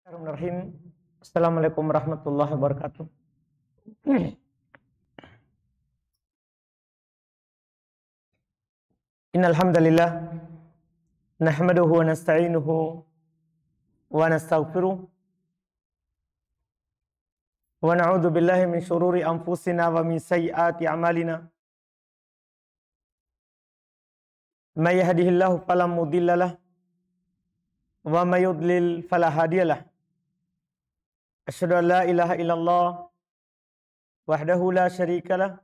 Bismillahirrahmanirrahim. Assalamualaikum warahmatullahi wabarakatuh. Innal hamdalillah nahmaduhu wa nasta'inuhu wa nastaghfiruh wa na'udzu billahi min syururi anfusina wa min sayyiati a'malina. May yahdihillahu fala mudhillalah wa may yudlil fala hadiyalah. Asyhadu an la ilaha illallah wahdahu la syarikalah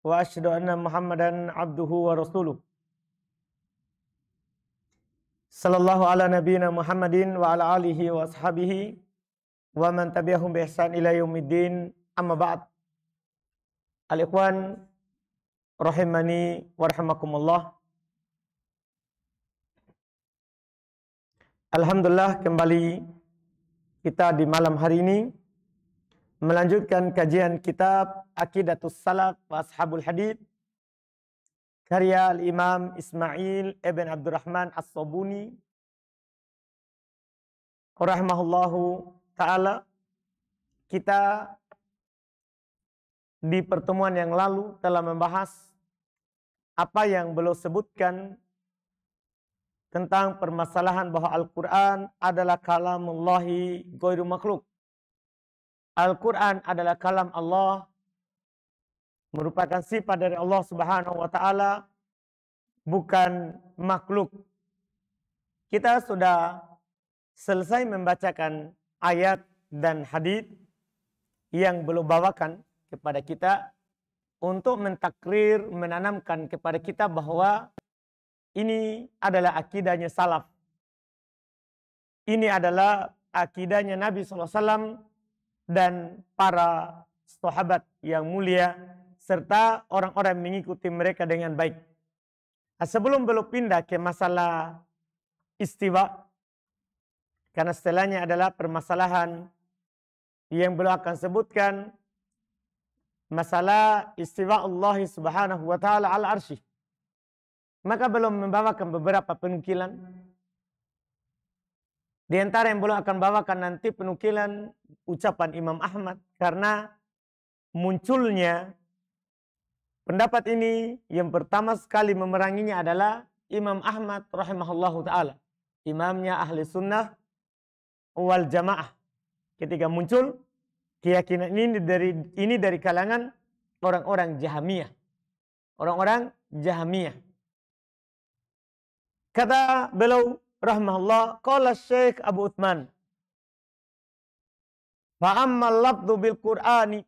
wa asyhadu anna Muhammadan abduhu wa rasuluh. Sallallahu ala nabiyyina Muhammadin wa ala alihi wa ashabihi wa man tabi'ahum bi ihsan ila yaumiddin. Amma ba'd. Al-ikhwan rahimani wa rahimakumullah. Alhamdulillah, kembali kita di malam hari ini melanjutkan kajian kitab Aqidatus Salaf wa Ashabul Hadith karya Al-Imam Ismail ibn Abdurrahman As-Sabuni rahimahullahu ta'ala. Kita di pertemuan yang lalu telah membahas apa yang beliau sebutkan tentang permasalahan bahwa Al-Quran adalah kalamullahi ghairu makhluk. Al-Quran adalah kalam Allah, merupakan sifat dari Allah Subhanahu wa Ta'ala, bukan makhluk. Kita sudah selesai membacakan ayat dan hadis yang beliau bawakan kepada kita untuk mentakrir, menanamkan kepada kita bahwa ini adalah akidahnya salaf. Ini adalah akidahnya Nabi SAW dan para sahabat yang mulia serta orang-orang yang mengikuti mereka dengan baik. Sebelum belum pindah ke masalah istiwa, karena setelahnya adalah permasalahan yang beliau akan sebutkan, masalah istiwa Allah Subhanahu wa Ta'ala al-arsyih. Maka belum membawakan beberapa penukilan. Di antara yang belum akan bawakan nanti penukilan ucapan Imam Ahmad. Karena munculnya pendapat ini yang pertama sekali memeranginya adalah Imam Ahmad rahimahullahu ta'ala. Imamnya ahli sunnah wal jamaah. Ketika muncul keyakinan ini dari kalangan orang-orang Jahmiyah. Orang-orang Jahmiyah. Kata beliau rahimahullah, qala Syekh Abu Uthman, fa ammal lafdhu bil Qur'ani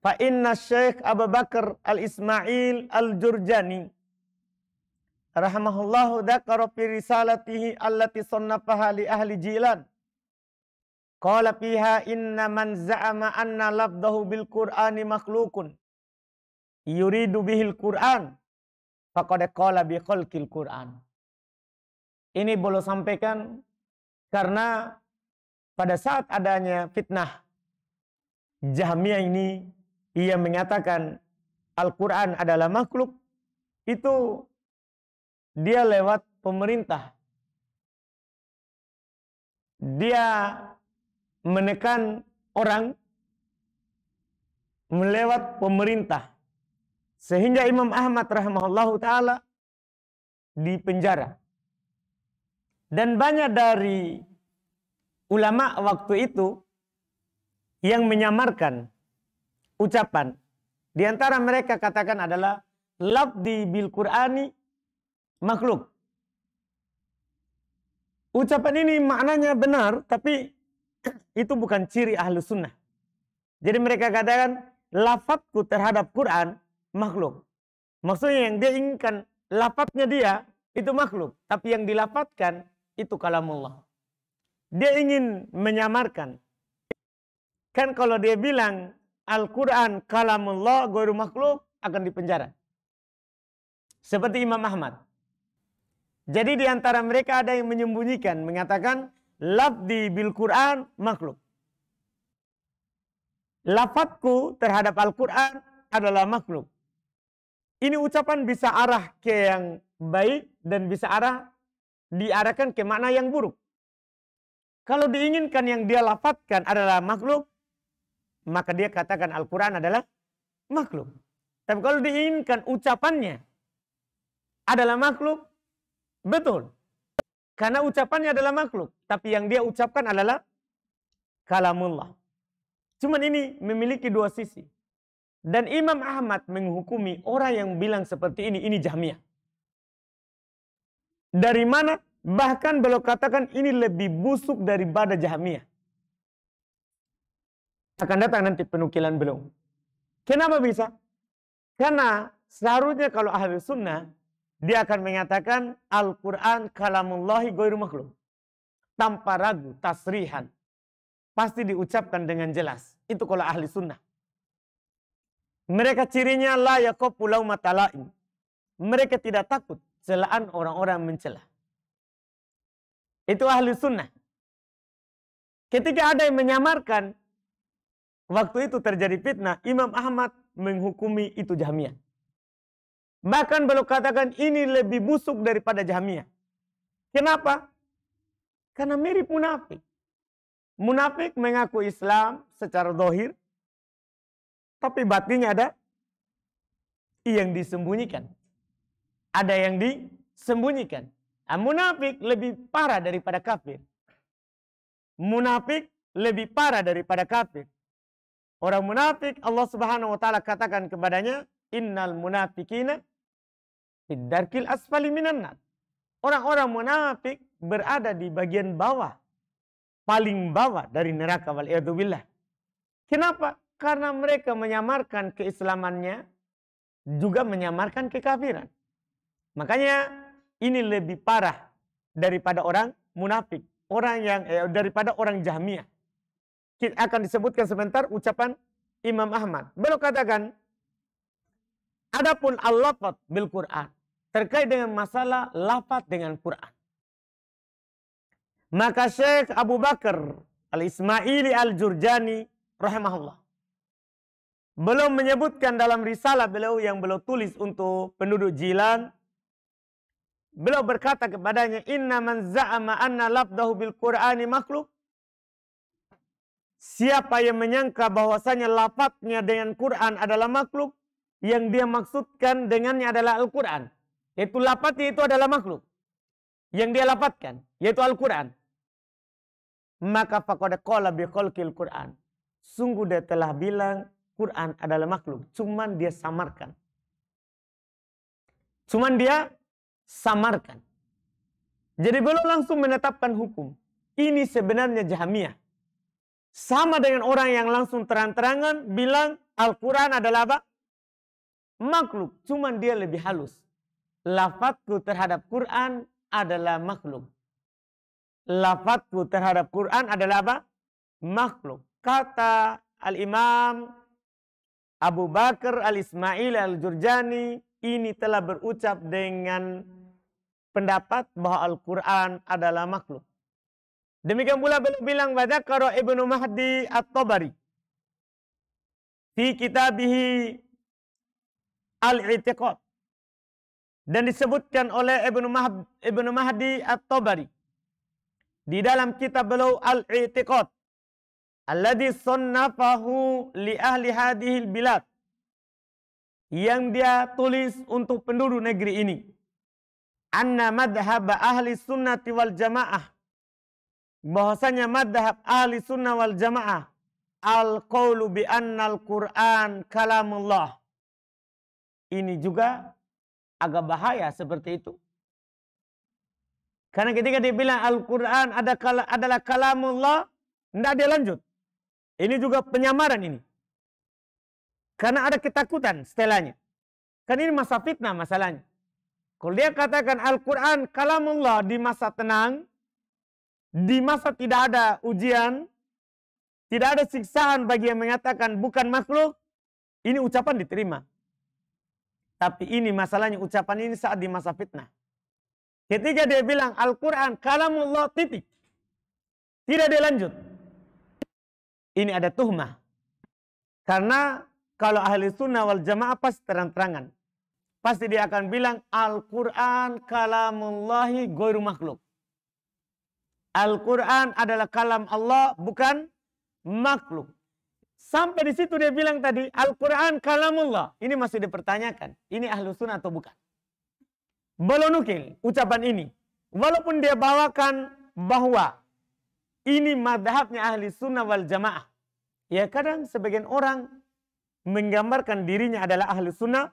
fa inna Syekh Abu Bakar al-Ismail al-Jurjani rahimahullahu dzakara fi risalatihi allati sannafaha li ahli Jilan. Qala fiha inna man za'ama anna lafdhahu bil Qur'ani makhluqun yuridu bihil Qur'an faqad qala bi khalqil Qur'an. Ini boleh sampaikan karena pada saat adanya fitnah Jahmiyah ini, ia mengatakan Al-Quran adalah makhluk, itu dia lewat pemerintah. Dia menekan orang melewat pemerintah. Sehingga Imam Ahmad rahimahullahu ta'ala dipenjara. Dan banyak dari ulama waktu itu yang menyamarkan ucapan. Di antara mereka katakan adalah lafdi bil Qur'ani makhluk. Ucapan ini maknanya benar, tapi itu bukan ciri ahlu sunnah. Jadi mereka katakan lafadku terhadap Quran makhluk. Maksudnya yang dia inginkan lafadznya dia itu makhluk, tapi yang dilafadzkan itu kalamullah. Dia ingin menyamarkan. Kan kalau dia bilang Al-Quran kalamullah ghairu makhluk, akan dipenjara. Seperti Imam Ahmad. Jadi di antara mereka ada yang menyembunyikan, mengatakan lafdi bil Quran makhluk. Lafadzku terhadap Al-Quran adalah makhluk. Ini ucapan bisa arah ke yang baik dan bisa arah diarahkan ke makna yang buruk. Kalau diinginkan yang dia lafadzkan adalah makhluk, maka dia katakan Al-Quran adalah makhluk. Tapi kalau diinginkan ucapannya adalah makhluk, betul. Karena ucapannya adalah makhluk. Tapi yang dia ucapkan adalah kalamullah. Cuman ini memiliki dua sisi. Dan Imam Ahmad menghukumi orang yang bilang seperti ini Jahmiyah. Dari mana? Bahkan beliau katakan ini lebih busuk daripada Jahmiyah. Akan datang nanti penukilan beliau. Kenapa bisa? Karena seharusnya kalau ahli sunnah, dia akan mengatakan Al-Quran kalamullahi ghairu makhluk. Tanpa ragu, tasrihan. Pasti diucapkan dengan jelas. Itu kalau ahli sunnah. Mereka cirinya la yaqafu laumata laim. Mereka tidak takut celaan orang-orang mencela. Itu ahli sunnah. Ketika ada yang menyamarkan, waktu itu terjadi fitnah, Imam Ahmad menghukumi itu Jahmiyah. Bahkan beliau katakan ini lebih busuk daripada Jahmiyah. Kenapa? Karena mirip munafik. Munafik mengaku Islam secara zahir, tapi batinnya ada yang disembunyikan. Ada yang disembunyikan. Munafik lebih parah daripada kafir. Munafik lebih parah daripada kafir. Orang munafik Allah Subhanahu wa taala katakan kepadanya, innal munafikina fid darkil asfali minan nar. Orang-orang munafik berada di bagian bawah, paling bawah dari neraka, waliyadzubillah. Kenapa? Karena mereka menyamarkan keislamannya, juga menyamarkan kekafiran. Makanya ini lebih parah daripada orang munafik, orang yang daripada orang Jahmiyah. Kita akan disebutkan sebentar ucapan Imam Ahmad. Beliau katakan, adapun al-lafadz bil Quran, terkait dengan masalah lafadz dengan Quran. Maka Syekh Abu Bakar Al-Ismaili Al-Jurjani rahimahullah, beliau menyebutkan dalam risalah beliau yang beliau tulis untuk penduduk Jilan, beliau berkata kepadanya, inna man za'ama anna lafdahu bil Qur'ani makhluk. Siapa yang menyangka bahwasanya lafadznya dengan Quran adalah makhluk, yang dia maksudkan dengannya adalah Al-Quran. Yaitu lafadznya itu adalah makhluk. Yang dia lafadzkan, yaitu Al-Quran. Maka faqad qala bi khalqil Quran. Sungguh dia telah bilang Quran adalah makhluk. Cuman dia samarkan. Jadi belum langsung menetapkan hukum. Ini sebenarnya Jahmiyah. Sama dengan orang yang langsung terang-terangan bilang Al-Quran adalah apa? Makhluk. Cuman dia lebih halus. Lafadzku terhadap Quran adalah makhluk. Lafadzku terhadap Quran adalah apa? Makhluk. Kata Al-Imam Abu Bakar Al-Ismaili Al-Jurjani, ini telah berucap dengan pendapat bahwa Al-Quran adalah makhluk. Demikian pula beliau bilang pada Qara Ibnu Mahdi At-Tabari fi kitabihi Al-I'tiqad, dan disebutkan oleh Ibnu Mahdi At-Tabari di dalam kitab beliau Al-I'tiqad alladhi sannafahu li ahli hadhil bilad, yang dia tulis untuk penduduk negeri ini, anna madhhab ahli sunnati wal jamaah, bahwasanya madhab ahli sunnah wal jamaah al-qawlu bi annal Qur'an kalamullah. Ini juga agak bahaya seperti itu. Karena ketika dia bilang Al-Quran adalah kalamullah, tidak dia lanjut. Ini juga penyamaran ini. Karena ada ketakutan setelahnya. Kan ini masa fitnah masalahnya. Kalau dia katakan Al-Quran kalamullah di masa tenang, di masa tidak ada ujian, tidak ada siksaan bagi yang mengatakan bukan makhluk, ini ucapan diterima. Tapi ini masalahnya, ucapan ini saat di masa fitnah. Ketika dia bilang Al-Quran kalamullah titik, tidak dia lanjut, ini ada tuhmah. Karena kalau ahli sunnah wal jamaah pasti terang-terangan. Pasti dia akan bilang Al-Quran kalamullahi ghairu makhluk. Al-Quran adalah kalam Allah, bukan makhluk. Sampai di situ dia bilang tadi, Al-Quran kalamullah. Ini masih dipertanyakan. Ini ahlu sunnah atau bukan? Belum nukil ucapan ini. Walaupun dia bawakan bahwa ini madhabnya ahli sunnah wal jamaah. Ya kadang sebagian orang menggambarkan dirinya adalah ahli sunnah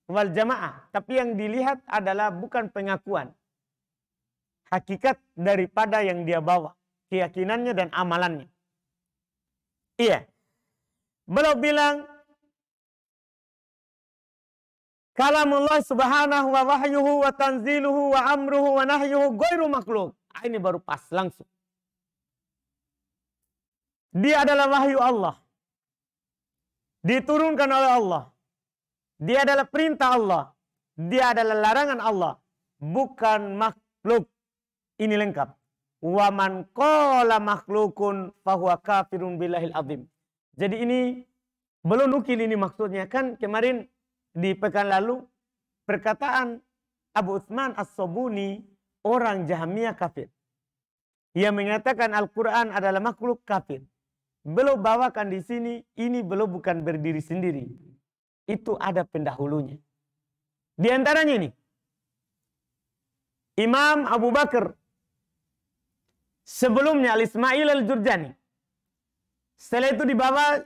wal jamaah. Tapi yang dilihat adalah bukan pengakuan. Hakikat daripada yang dia bawa. Keyakinannya dan amalannya. Iya. Beliau bilang, kalamullah subhanahu wa wahyuhu wa tanziluhu wa amruhu wa nahyuhu ghairu makhluk. Ini baru pas langsung. Dia adalah wahyu Allah. Diturunkan oleh Allah. Dia adalah perintah Allah. Dia adalah larangan Allah. Bukan makhluk. Ini lengkap. Wa man qala makhlukun fahuwa kafirun billahil azim. Jadi ini belum nukil ini maksudnya. Kan kemarin di pekan lalu perkataan Abu Utsman As-Sabuni, orang Jahmiyah kafir. Ia mengatakan Al-Quran adalah makhluk, kafir. Belum bawakan di sini, ini belum bukan berdiri sendiri. Itu ada pendahulunya. Di antaranya ini, Imam Abu Bakar, sebelumnya Al-Ismail Al-Jurjani. Setelah itu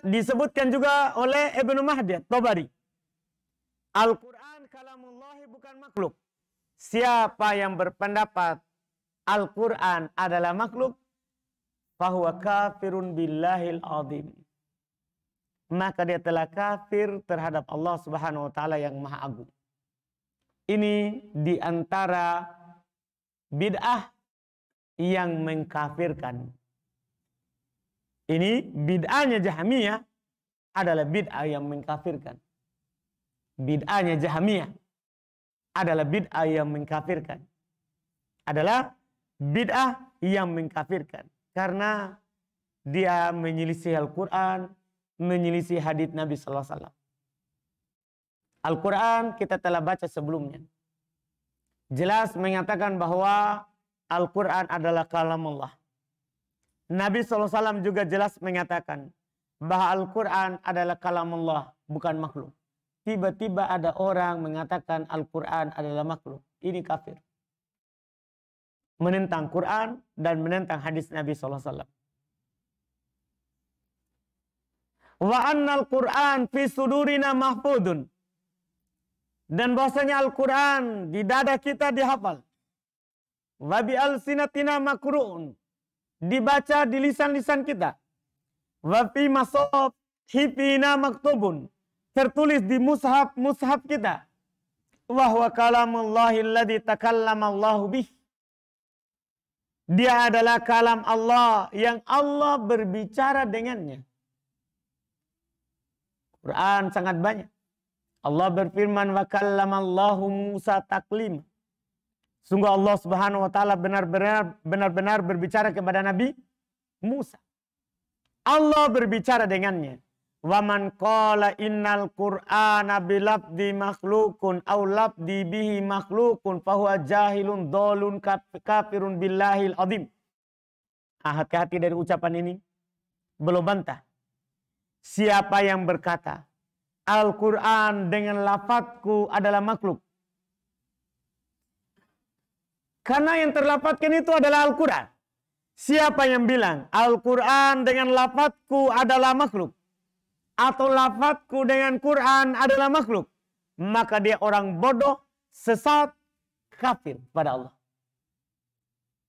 disebutkan juga oleh Ibnu Mahdi At-Tabari. Al-Quran kalamullahi bukan makhluk. Siapa yang berpendapat Al-Quran adalah makhluk, fahuwa kafirun billahil azim. Maka dia telah kafir terhadap Allah Subhanahu wa taala yang Maha Agung. Ini di antara bid'ah yang mengkafirkan. Ini bid'ahnya Jahmiyah adalah bid'ah yang mengkafirkan. Bid'ahnya Jahmiyah adalah bid'ah yang mengkafirkan. Adalah bid'ah yang mengkafirkan. Karena dia menyelisih Al-Quran, menyelisih hadits Nabi Sallallahu Alaihi Wasallam. Al-Quran kita telah baca sebelumnya. Jelas mengatakan bahwa Al-Quran adalah kalam Allah. Nabi Sallallahu Alaihi Wasallam juga jelas mengatakan bahwa Al-Quran adalah kalam Allah, bukan makhluk. Tiba-tiba ada orang mengatakan Al-Quran adalah makhluk. Ini kafir. Menentang Quran dan menentang hadis Nabi SAW. Wa annal Quran fi sudurina mahfudun. Dan bahasanya Al-Quran di dada kita dihafal. Wa bi alsinatina makru'un. Dibaca di lisan-lisan kita. Wa fi masahifina maktubun. Tertulis di mushaf kita. Wa huwa kalamullahi alladhi takallama Allahu bih. Dia adalah kalam Allah yang Allah berbicara dengannya. Quran sangat banyak. Allah berfirman, wa kallamallahu Musa taklima. Sungguh Allah Subhanahu wa taala benar-benar berbicara kepada Nabi Musa. Allah berbicara dengannya. Wa man qala innal Qur'ana bilafdi makhlukun aw lafdi bihi makhlukun fahuwa jahilun dolun kafirun billahil azim. Hati-hati dari ucapan ini. Belum bantah. Siapa yang berkata Al-Quran dengan lafadzku adalah makhluk. Karena yang terlafadzkan itu adalah Al-Quran. Siapa yang bilang Al-Quran dengan lafadzku adalah makhluk, atau lafadzku dengan Quran adalah makhluk, maka dia orang bodoh, sesat, kafir pada Allah.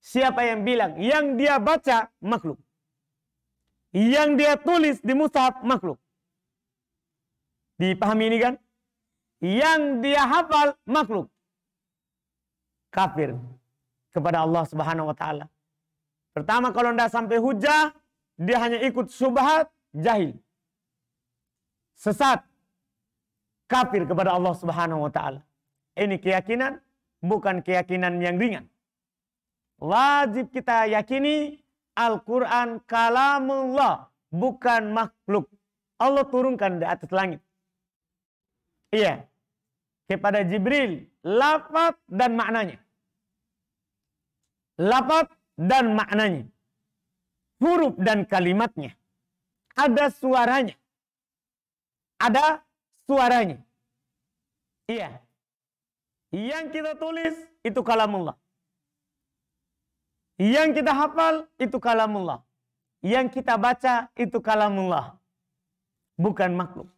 Siapa yang bilang yang dia baca makhluk, yang dia tulis di mushaf makhluk. Dipahami ini kan? Yang dia hafal makhluk. Kafir kepada Allah Subhanahu wa taala. Pertama, kalau tidak sampai hujah, dia hanya ikut syubhat, jahil. Sesat, kafir kepada Allah Subhanahu wa taala. Ini keyakinan, bukan keyakinan yang ringan. Wajib kita yakini Al-Quran kalamullah, bukan makhluk. Allah turunkan di atas langit. Iya, kepada Jibril, lafaz dan maknanya. Lafaz dan maknanya. Huruf dan kalimatnya. Ada suaranya. Ada suaranya. Iya. Yang kita tulis itu kalamullah. Yang kita hafal itu kalamullah. Yang kita baca itu kalamullah. Bukan makhluk.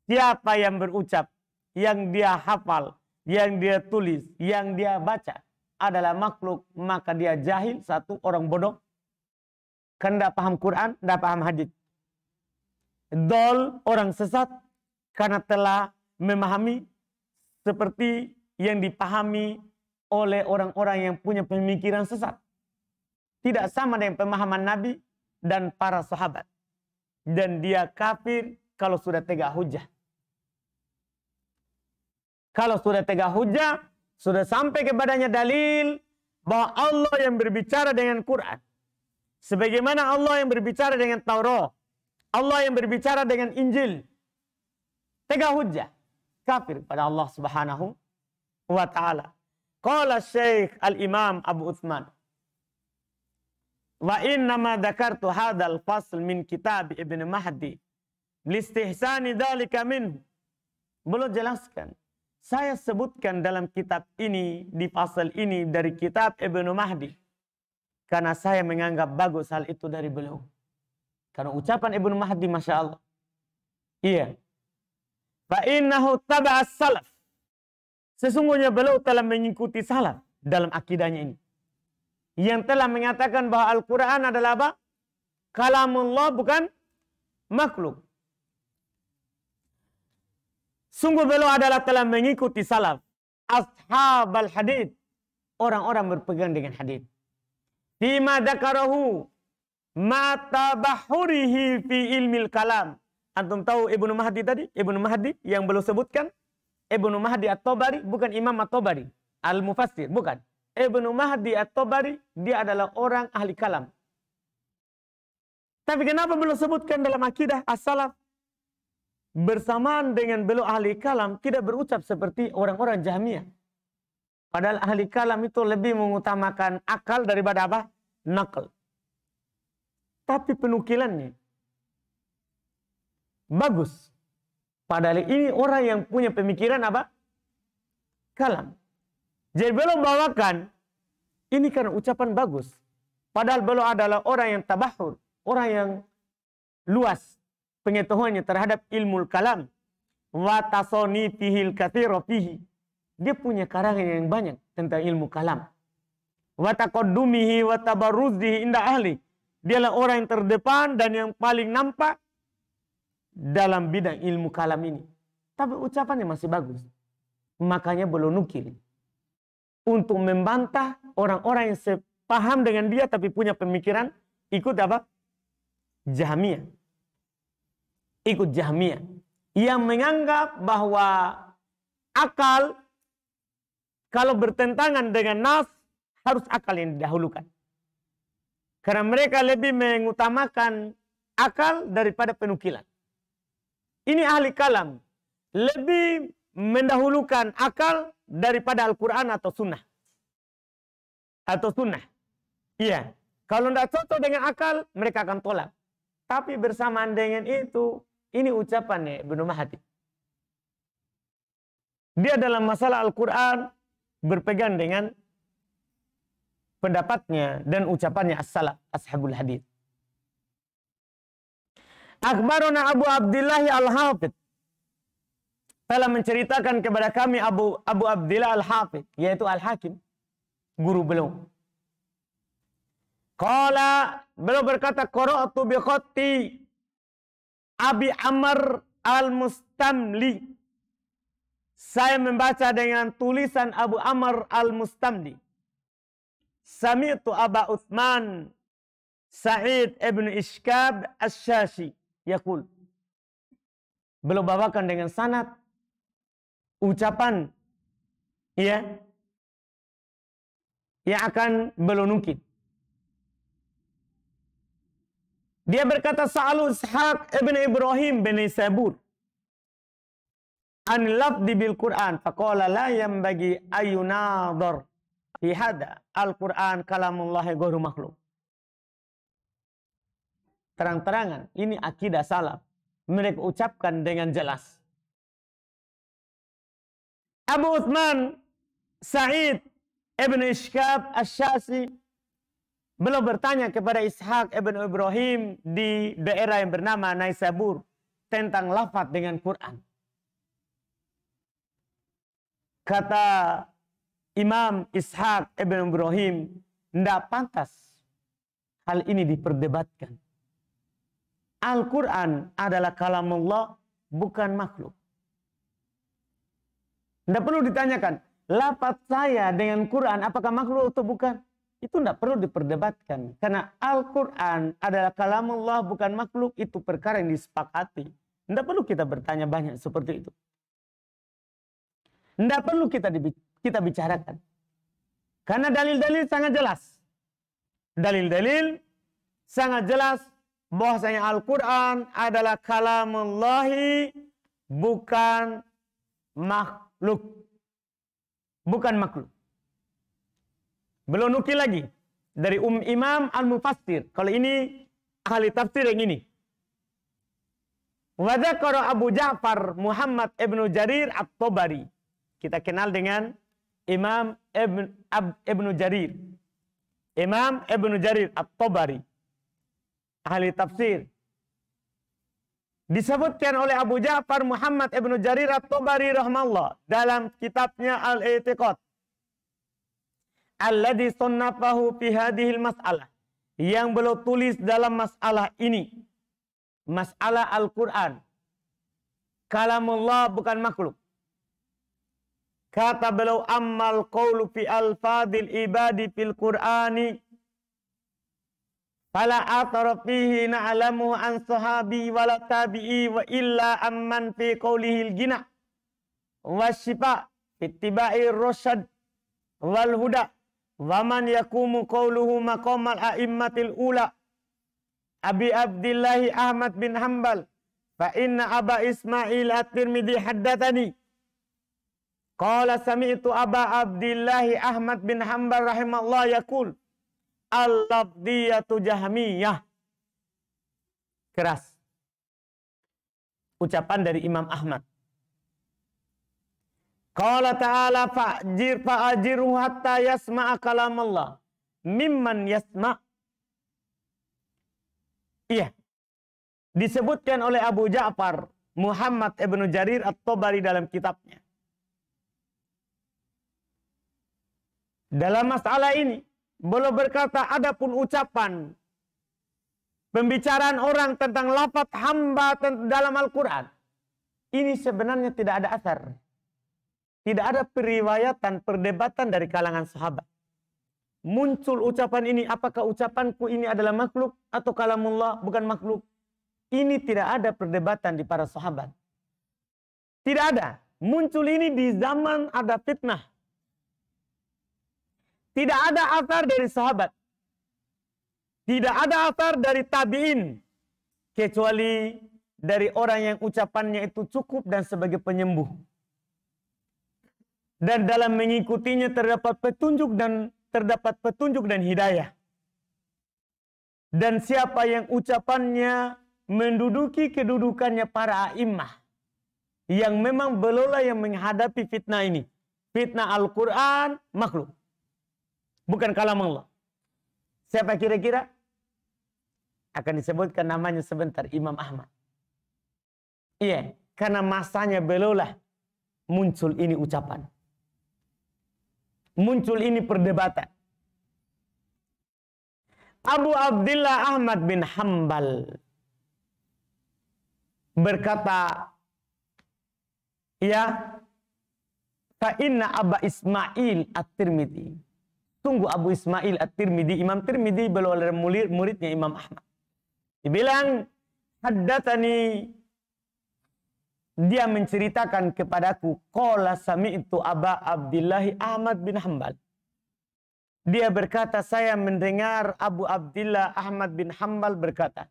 Siapa yang berucap, yang dia hafal, yang dia tulis, yang dia baca adalah makhluk, maka dia jahil, satu, orang bodoh. Kan tidak paham Quran, tidak paham hadis. Dol, orang sesat, karena telah memahami seperti yang dipahami oleh orang-orang yang punya pemikiran sesat. Tidak sama dengan pemahaman Nabi dan para sahabat. Dan dia kafir kalau sudah tegak hujah. Kalau sudah tegak hujah, sudah sampai kepadanya dalil bahwa Allah yang berbicara dengan Quran. Sebagaimana Allah yang berbicara dengan Taurat. Allah yang berbicara dengan Injil. Tegak hujah. Kafir pada Allah subhanahu wa ta'ala. Qala Syekh Al-Imam Abu Uthman. Wa innama dzakartu hadzal fasl min kitab Ibnu Mahdi listihsani dzalika minhu. Beliau jelaskan, saya sebutkan dalam kitab ini, di pasal ini dari kitab Ibnu Mahdi karena saya menganggap bagus hal itu dari beliau. Karena ucapan Ibnu Mahdi Masya Allah. Iya. Fa innahu taba'as salaf. Sesungguhnya beliau telah mengikuti salaf dalam akidahnya ini. Yang telah mengatakan bahwa Al-Quran adalah apa? Kalamullah, bukan makhluk. Sungguh beliau adalah telah mengikuti salaf. Ashabal hadith. Orang-orang berpegang dengan hadith. Fima dzakarahu ma tabahurihi fi ilmil kalam. Antum tahu Ibnu Mahdi tadi? Ibnu Mahdi yang beliau sebutkan. Ibnu Mahdi At-Tabari, bukan Imam At-Tabari. Al-Mufassir, bukan. Ibnu Mahdi At-Tabari, dia adalah orang ahli kalam. Tapi kenapa beliau sebutkan dalam akidah as-salaf? Bersamaan dengan beliau ahli kalam, tidak berucap seperti orang-orang Jahmiyah. Padahal ahli kalam itu lebih mengutamakan akal daripada apa? Nakal. Tapi penukilannya bagus. Padahal ini orang yang punya pemikiran apa? Kalam. Jadi beliau membawakan ini karena ucapan bagus. Padahal beliau adalah orang yang tabahur, orang yang luas pengetahuannya terhadap ilmu kalam. Wa tasonifihil katsira fihi. Dia punya karangan yang banyak tentang ilmu kalam. Wa taqaddumihi wa tabarruzihi inda ahli. Dialah orang yang terdepan dan yang paling nampak dalam bidang ilmu kalam ini. Tapi ucapannya masih bagus. Makanya beliau nukil. Untuk membantah orang-orang yang sepaham dengan dia tapi punya pemikiran ikut apa? Jahmiyah. Ikut Jahmiyah. Yang menganggap bahwa akal kalau bertentangan dengan nas harus akal yang didahulukan. Karena mereka lebih mengutamakan akal daripada penukilan. Ini ahli kalam. Lebih mendahulukan akal daripada Al-Quran atau sunnah. Atau sunnah. Iya. Kalau tidak cocok dengan akal, mereka akan tolak. Tapi bersamaan dengan itu, ini ucapannya Ibnu Mahdi. Dia dalam masalah Al-Quran berpegang dengan pendapatnya dan ucapannya as-salaf, ashabul hadith. Akhbaruna Abu Abdillah Al-Hafidh telah menceritakan kepada kami Abu Abdillah Al-Hafidh, yaitu Al-Hakim, guru beliau. Qala, beliau berkata, qara'tu bi khatti Abi Amr Al-Mustamli. Saya membaca dengan tulisan Abu Amr Al-Mustamli. Sami'tu Aba Uthman Sa'id ibn Ishkab Asy-Syashi yaqul. Beliau bawakan dengan sanad ucapan ya yang akan beliau nukil. Dia berkata, Sa'alu Ishaq ibn Ibrahim bin Sabur an lafdi bil Quran faqala la yanbaghi ayunadhar fi hada Al-Quran kalamullahi ghairu makhluk. Terang-terangan, ini akidah salaf. Mereka ucapkan dengan jelas. Abu Uthman Sa'id ibn Ishqab Asy-Syafi'i beliau bertanya kepada Ishaq ibn Ibrahim di daerah yang bernama Naisabur tentang lafaz dengan Quran. Kata Imam Ishaq ibn Ibrahim, tidak pantas hal ini diperdebatkan. Al-Quran adalah kalamullah, bukan makhluk. Tidak perlu ditanyakan, lafaz saya dengan Quran apakah makhluk atau bukan? Itu tidak perlu diperdebatkan. Karena Al-Quran adalah kalamullah, bukan makhluk. Itu perkara yang disepakati. Tidak perlu kita bertanya banyak seperti itu. Tidak perlu kita bicarakan. Karena dalil-dalil sangat jelas. Dalil-dalil sangat jelas bahwasanya Al-Quran adalah kalamullahi, bukan makhluk. Bukan makhluk. Belum nukil lagi dari Imam Al-Mufassir. Kalau ini ahli tafsir yang ini. Wa dzakara Abu Ja'far Muhammad ibnu Jarir At-Tabari. Kita kenal dengan Imam Ibnu Jarir. Imam Ibnu Jarir At-Tabari. Ahli tafsir. Disebutkan oleh Abu Ja'far Muhammad ibnu Jarir At-Tabari rahimahullah dalam kitabnya Al-I'tiqad. Alladhi sunnafahu fi hadhil mas'alah. Yang beliau tulis dalam masalah ini. Masalah Al-Quran. Kalamullah, bukan makhluk. Kata beliau, ammal qawlu fi al-fadil ibadi fil Qur'ani. Fala athara fihi na'lamu an sahabi wala tabi'i wa illa amman fi qawlihil gina. Wa shifa ittiba'i rosyad wal huda. Wa man yakumu qawluhu maqamal a'immatil ula. Abi Abdillahi Ahmad bin Hanbal. Fa inna Aba Ismail At-Tirmidzi haddatsani. Qala sami'tu Aba Abdillahi Ahmad bin Hanbal rahimahullah yaqul al-lafdiyatu jahmiyah. Keras. Ucapan dari Imam Ahmad. Qala ta'ala fa'ajiru hatta yasma'a kalamallah. Mimman yasma'. Iya. Disebutkan oleh Abu Ja'far Muhammad ibnu Jarir At-Tabari dalam kitabnya. Dalam masalah ini, beliau berkata, adapun ucapan pembicaraan orang tentang lafaz hamba dalam Al-Quran, ini sebenarnya tidak ada asar. Tidak ada periwayatan, perdebatan dari kalangan sahabat. Muncul ucapan ini, apakah ucapanku ini adalah makhluk atau kalamullah, bukan makhluk. Ini tidak ada perdebatan di para sahabat. Tidak ada. Muncul ini di zaman ada fitnah. Tidak ada asar dari sahabat. Tidak ada asar dari tabi'in. Kecuali dari orang yang ucapannya itu cukup dan sebagai penyembuh. Dan dalam mengikutinya terdapat petunjuk dan hidayah. Dan siapa yang ucapannya menduduki kedudukannya para a'immah. Yang memang belola yang menghadapi fitnah ini. Fitnah Al-Quran makhluk. Bukan kalam Allah. Siapa kira-kira? Akan disebutkan namanya sebentar, Imam Ahmad. Iya, karena masanya belolah muncul ini ucapan. Muncul ini perdebatan. Abu Abdillah Ahmad bin Hanbal berkata, ya, fa inna Aba Ismail At-Tirmidzi. Tunggu Abu Ismail At-Tirmidzi, Imam Tirmidzi beliau adalah muridnya Imam Ahmad. Dibilang, haddatsani, dia menceritakan kepadaku, qala sami'tu Aba Abdillahi Ahmad bin Hanbal. Dia berkata, saya mendengar Abu Abdillah Ahmad bin Hanbal berkata,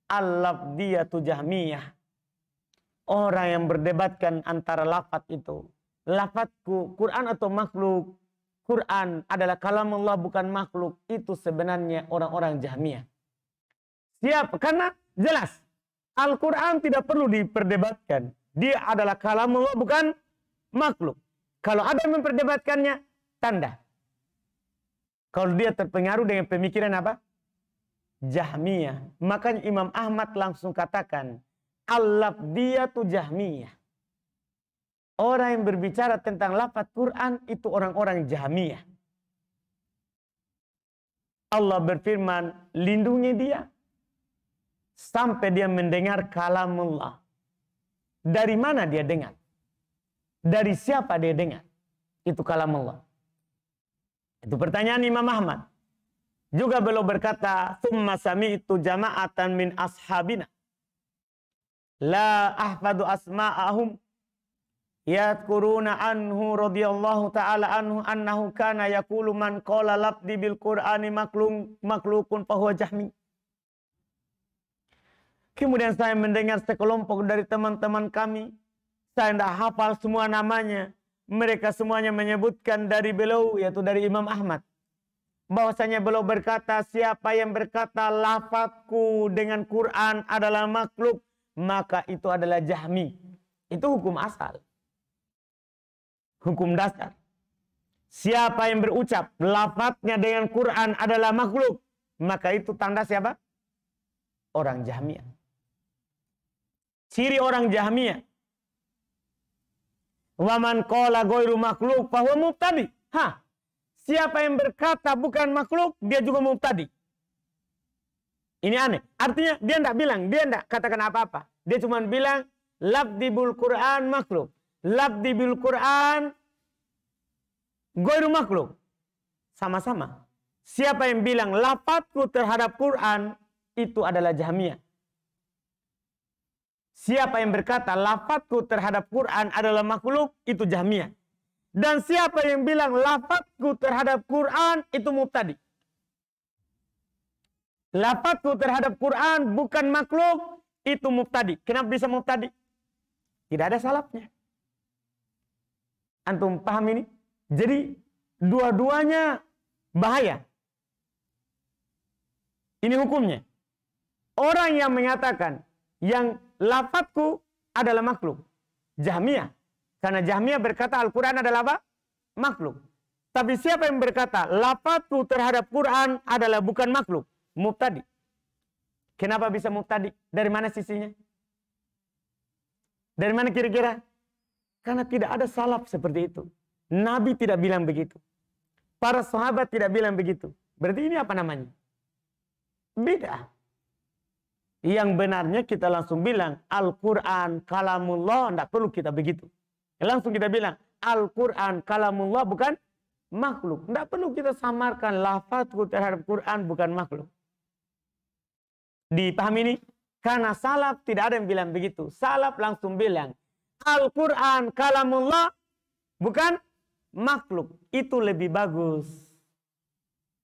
al-lafdiyatu jahmiyah. Orang yang berdebatkan antara lafaz itu. Lafazku Quran atau makhluk. Quran adalah kalamullah bukan makhluk, itu sebenarnya orang-orang Jahmiyah. Siapa? Karena jelas Al-Quran tidak perlu diperdebatkan. Dia adalah kalamullah bukan makhluk. Kalau ada yang memperdebatkannya, tanda. Kalau dia terpengaruh dengan pemikiran apa? Jahmiyah. Makanya Imam Ahmad langsung katakan, al-lafdiyatu Jahmiyah. Orang yang berbicara tentang lafaz Quran itu orang-orang Jahmiyah. Allah berfirman, lindungi dia sampai dia mendengar kalamullah. Dari mana dia dengar? Dari siapa dia dengar? Itu kalamullah. Itu pertanyaan Imam Ahmad. Juga beliau berkata, "Tsumma sami'tu jama'atan min ashabina la ahfadu asma'ahum yadhkuruna anhu radhiyallahu ta'ala anhu annahu kana yaqulu man qala labdi bil Qur'ani maklukun fahuwa jahmi." Kemudian saya mendengar sekelompok dari teman-teman kami. Saya tidak hafal semua namanya. Mereka semuanya menyebutkan dari beliau, yaitu dari Imam Ahmad. Bahwasanya beliau berkata, siapa yang berkata lafazku dengan Quran adalah makhluk, maka itu adalah Jahmi. Itu hukum asal. Hukum dasar. Siapa yang berucap lafaznya dengan Quran adalah makhluk, maka itu tanda siapa? Orang Jahmiyah. Ciri orang Jahmiyah. Wa man qala ghairu makhluk fa huwa mubtadi. Siapa yang berkata bukan makhluk, dia juga mubtadi. Ini aneh. Artinya dia tidak bilang, dia tidak katakan apa-apa. Dia cuma bilang labdi bil Quran makhluk. Labdi bil Quran ghairu makhluk. Sama-sama. Siapa yang bilang lafazku terhadap Quran itu adalah Jahmiyah. Siapa yang berkata lafazku terhadap Quran adalah makhluk, itu Jahmiyah. Dan siapa yang bilang lafazku terhadap Quran itu mubtadi. Lafazku terhadap Quran bukan makhluk, itu mubtadi. Kenapa bisa mubtadi? Tidak ada salafnya. Antum paham ini? Jadi dua-duanya bahaya. Ini hukumnya. Orang yang mengatakan yang lafazku adalah makhluk, Jahmiyah. Karena Jahmiyah berkata Al-Quran adalah apa? Makhluk. Tapi siapa yang berkata lafazku terhadap Quran adalah bukan makhluk? Mubtadi. Kenapa bisa mubtadi? Dari mana sisinya? Dari mana kira-kira? Karena tidak ada salaf seperti itu. Nabi tidak bilang begitu. Para sahabat tidak bilang begitu. Berarti ini apa namanya? Bid'ah. Yang benarnya kita langsung bilang Al-Quran kalamullah, tidak perlu kita begitu. Langsung kita bilang Al-Quran kalamullah bukan makhluk. Tidak perlu kita samarkan lafazku terhadap Quran bukan makhluk. Dipahami ini? Karena salaf tidak ada yang bilang begitu. Salaf langsung bilang Al-Quran kalamullah bukan makhluk. Itu lebih bagus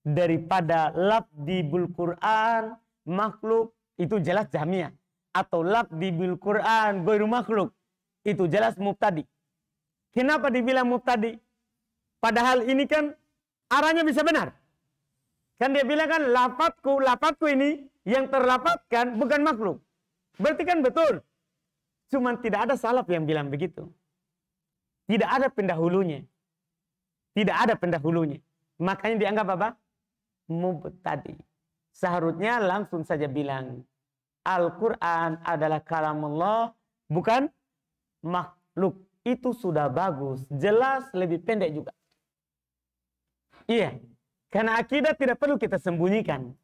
daripada labdi bil Quran makhluk. Itu jelas Jahmiyah. Atau labdi bil Quran ghairu makhluk. Itu jelas mubtadi. Kenapa dibilang mubtadi? Padahal ini kan arahnya bisa benar. Kan dia bilang kan lafazku ini yang terlafazkan bukan makhluk. Berarti kan betul. Cuman tidak ada salaf yang bilang begitu. Tidak ada pendahulunya. Tidak ada pendahulunya. Makanya dianggap apa? Mubtadi. Seharusnya langsung saja bilang Al-Quran adalah kalamullah bukan makhluk. Itu sudah bagus. Jelas lebih pendek juga. Iya. Karena akidah tidak perlu kita sembunyikan.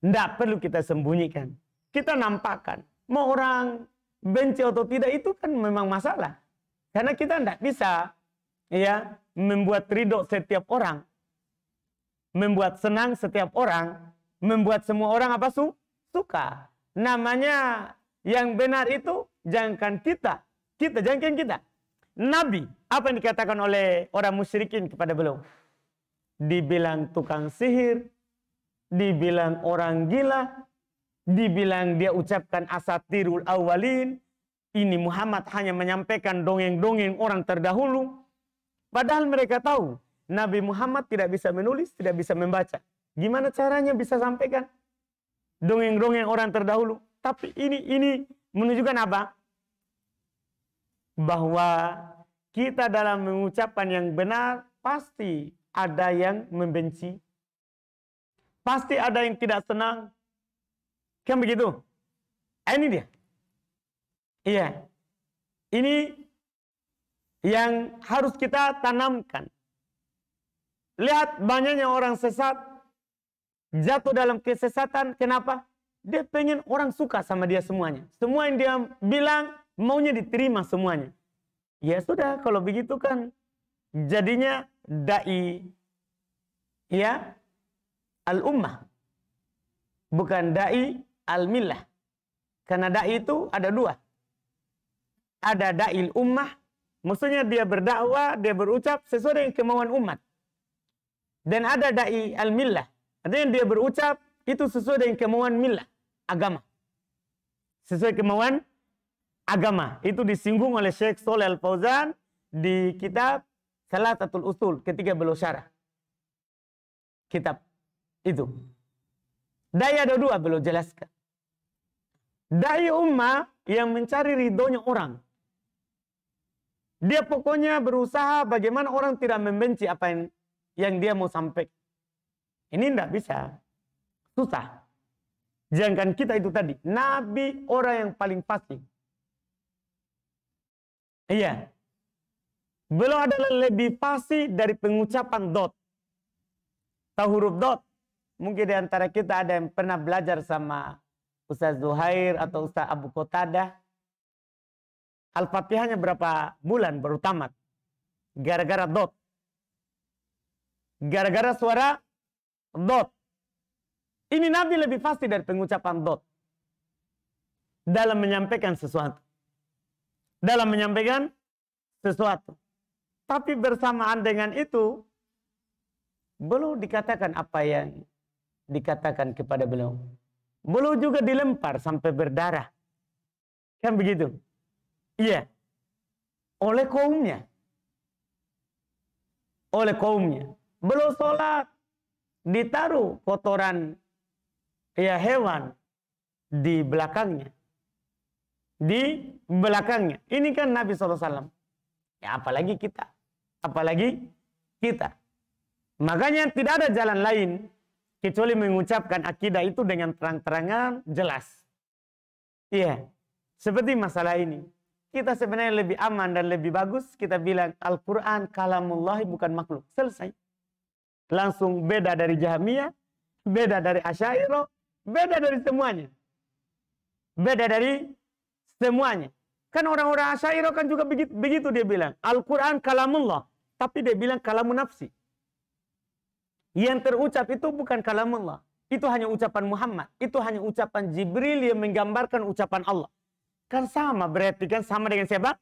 Tidak perlu kita sembunyikan. Kita nampakkan. Mau orang benci atau tidak itu kan memang masalah. Karena kita tidak bisa ya membuat ridho setiap orang. Membuat senang setiap orang. Membuat semua orang apa suka. Namanya yang benar itu jangankan kita. Jangankan kita. Nabi, apa yang dikatakan oleh orang musyrikin kepada beliau? Dibilang tukang sihir, dibilang orang gila, dibilang dia ucapkan asatirul awalin. Ini Muhammad hanya menyampaikan dongeng-dongeng orang terdahulu. Padahal mereka tahu, Nabi Muhammad tidak bisa menulis, tidak bisa membaca. Gimana caranya bisa sampaikan dongeng-dongeng orang terdahulu? Tapi ini menunjukkan apa? Bahwa kita dalam mengucapkan yang benar pasti ada yang membenci. Pasti ada yang tidak senang. Kan begitu? Ini dia. Iya. Ini yang harus kita tanamkan. Lihat banyaknya orang sesat jatuh dalam kesesatan. Kenapa? Dia pengen orang suka sama dia semuanya. Semua yang dia bilang maunya diterima semuanya. Ya sudah, kalau begitu kan jadinya dai ya al-ummah. Bukan dai al-millah. Karena dai itu ada dua. Ada dai ummah, maksudnya dia berdakwah, dia berucap sesuai dengan kemauan umat. Dan ada dai al-millah, artinya dia berucap itu sesuai dengan kemauan millah, agama. Sesuai kemauan agama. Itu disinggung oleh Syekh Shalih Al-Fauzan di kitab Thalathatul Usul ketika beliau syarah kitab itu. Dai ada dua, beliau jelaskan. Dai ummah yang mencari ridhonya orang. Dia pokoknya berusaha bagaimana orang tidak membenci apa yang dia mau sampaikan. Ini tidak bisa. Susah. Jangan kita itu tadi. Nabi orang yang paling fasih. Iya. Beliau adalah lebih fasih dari pengucapan dot. Tahu huruf dot? Mungkin di antara kita ada yang pernah belajar sama Ustaz Zuhair atau Ustaz Abu Qatadah. Al-Fatihahnya berapa bulan baru tamat. Gara-gara dot. Gara-gara suara dot. Ini Nabi lebih pasti dari pengucapan dot. Dalam menyampaikan sesuatu. Dalam menyampaikan sesuatu. Tapi bersamaan dengan itu, belum dikatakan apa yang dikatakan kepada beliau. Belum juga dilempar sampai berdarah. Kan begitu? Iya. Oleh kaumnya. Oleh kaumnya. Belum sholat. Ditaruh kotoran ya hewan di belakangnya. Di belakangnya. Ini kan Nabi SAW. Ya apalagi kita. Apalagi kita. Makanya tidak ada jalan lain kecuali mengucapkan akidah itu dengan terang-terangan jelas. Iya. Seperti masalah ini. Kita sebenarnya lebih aman dan lebih bagus kita bilang Al-Quran kalamullahi bukan makhluk. Selesai. Langsung beda dari Jahmiyah, beda dari Asy'ariyah, beda dari semuanya. Beda dari semuanya. Kan orang-orang Asy'ariyah kan juga begitu dia bilang. Al-Quran kalamullah. Tapi dia bilang kalamun nafsi. Yang terucap itu bukan kalamullah. Itu hanya ucapan Muhammad. Itu hanya ucapan Jibril yang menggambarkan ucapan Allah. Kan sama, berarti kan sama dengan siapa?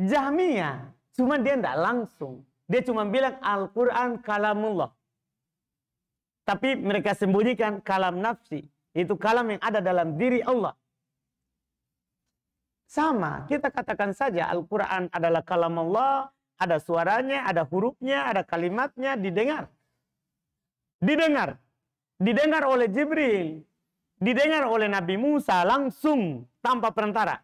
Jahmiyah. Cuma dia tidak langsung. Dia cuma bilang Al-Quran kalamullah. Tapi mereka sembunyikan kalam nafsi. Itu kalam yang ada dalam diri Allah. Sama, kita katakan saja Al-Quran adalah kalam Allah. Ada suaranya, ada hurufnya, ada kalimatnya, didengar. Didengar. Didengar oleh Jibril. Didengar oleh Nabi Musa langsung tanpa perantara.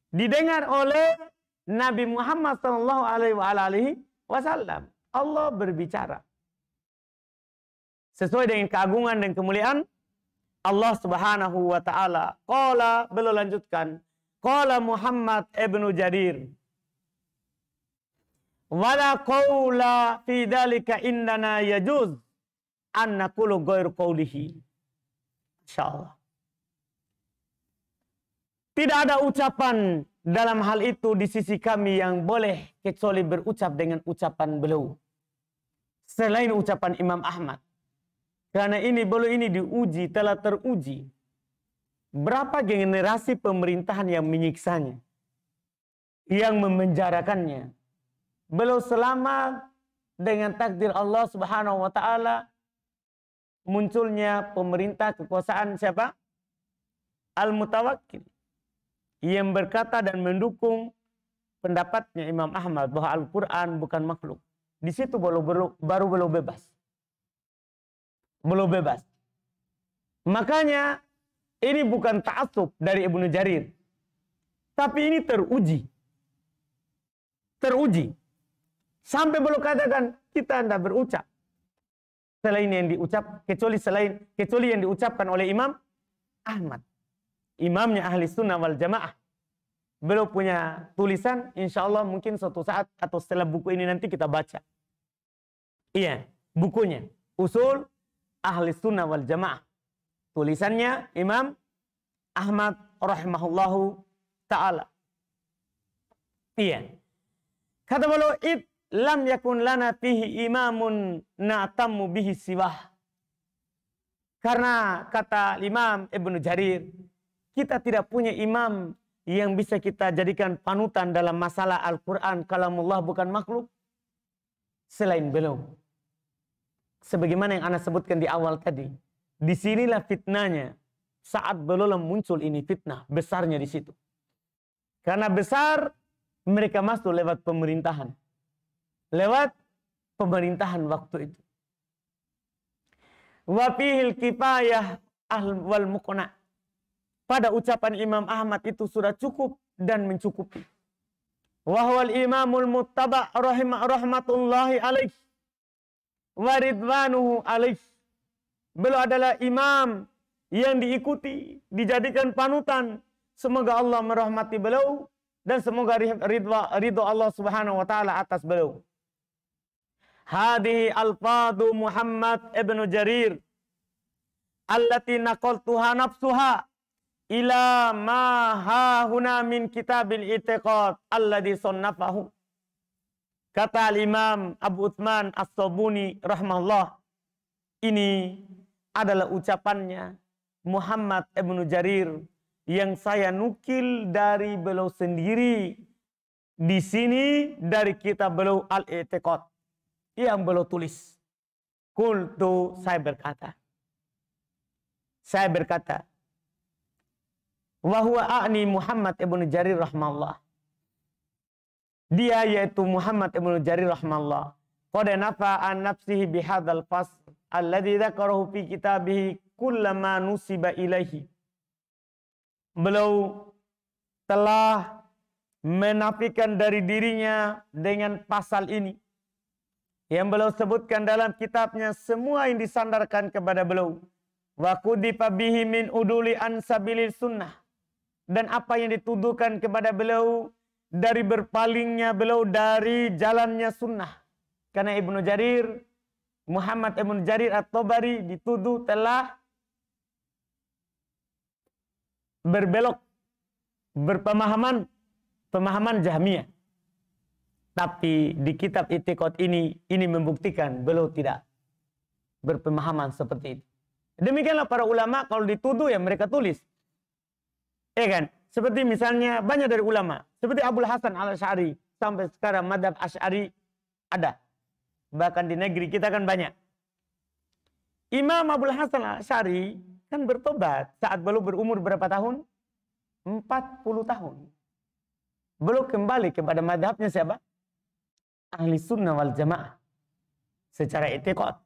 Didengar oleh Nabi Muhammad SAW. Allah berbicara. Sesuai dengan keagungan dan kemuliaan Allah Subhanahu wa taala. Qala, beliau lanjutkan. Qala Muhammad ibnu Jarir. Wala qawla fi dzalika indana yajuz an naqulu ghairu qawlihi. Insyaallah. Tidak ada ucapan dalam hal itu di sisi kami yang boleh kecuali berucap dengan ucapan beliau. Selain ucapan Imam Ahmad. Karena beliau ini diuji, telah teruji. Berapa generasi pemerintahan yang menyiksanya. Yang memenjarakannya. Beliau selamat dengan takdir Allah Subhanahu wa taala. Munculnya pemerintah kekuasaan siapa? Al-Mutawakkil. Yang berkata dan mendukung pendapatnya Imam Ahmad bahwa Al-Quran bukan makhluk. di situ baru belum bebas. Belum bebas. Makanya ini bukan ta'assub dari Ibnu Jarir. Tapi ini teruji. Teruji. Sampai belum katakan kita tidak berucap selain yang diucap, kecuali yang diucapkan oleh Imam Ahmad. Imamnya ahli sunnah wal jamaah. Beliau punya tulisan, insya Allah mungkin suatu saat atau setelah buku ini nanti kita baca. Iya, bukunya. Usul ahli sunnah wal jamaah. Tulisannya Imam Ahmad rahimahullahu ta'ala. Iya. Kata beliau, lam yakun lana fihi imamun na'tammu bihi siwah. Karena kata Imam Ibnu Jarir, kita tidak punya imam yang bisa kita jadikan panutan dalam masalah Al-Quran, kalamullah bukan makhluk, selain beliau. Sebagaimana yang Ana sebutkan di awal tadi, disinilah fitnahnya. Saat beliau muncul ini fitnah, besarnya di situ. Karena besar, mereka masuk lewat pemerintahan. Lewat pemerintahan waktu itu. Wa fihil kifayah wal muqna. Pada ucapan Imam Ahmad itu sudah cukup dan mencukupi. Wa huwal imamul muttaba' rahmatullahi alaih. Wa ridwanuhu alaih. Beliau adalah imam yang diikuti, dijadikan panutan. Semoga Allah merahmati beliau dan semoga ridha Allah Subhanahu wa taala atas beliau. Hadhihi alfadu Muhammad ibn Jarir allati naqaltuha nafsuha ila ma hahuna min kitabil i'tiqad alladhi sannafahu. Kata Imam Abu Utsman As-Sabuni rahimahullah, ini adalah ucapannya Muhammad ibn Jarir yang saya nukil dari beliau sendiri di sini dari kitab beliau Al-I'tiqad yang beliau tulis. Qultu, saya berkata, wa huwa a'ni Muhammad ibn Jarir rahimahullah. Dia yaitu Muhammad ibn Jarir rahimahullah. Qad nafa an nafsihi bihadzal fasl alladzi dzakarahu fi kitabihi kullama nusiba ilaihi. Beliau telah menafikan dari dirinya dengan pasal ini yang beliau sebutkan dalam kitabnya, semua yang disandarkan kepada beliau. Wa kudifa bihi min uduli an sabilil sunnah. Dan apa yang dituduhkan kepada beliau dari berpalingnya beliau dari jalannya sunnah. Karena Ibnu Jarir, Muhammad Ibnu Jarir At-Tabari dituduh telah berbelok, pemahaman Jahmiyah. Tapi di kitab I'tiqad ini membuktikan beliau tidak berpemahaman seperti itu. Demikianlah para ulama kalau dituduh ya mereka tulis. Kan? Seperti misalnya banyak dari ulama. Seperti Abul Hasan Al-Asy'ari. Sampai sekarang madhab Asy'ari ada. Bahkan di negeri kita kan banyak. Imam Abul Hasan Al-Asy'ari kan bertobat saat beliau berumur berapa tahun? 40 tahun. Beliau kembali kepada madhabnya siapa? Ahli sunnah wal jamaah. Secara i'tiqad.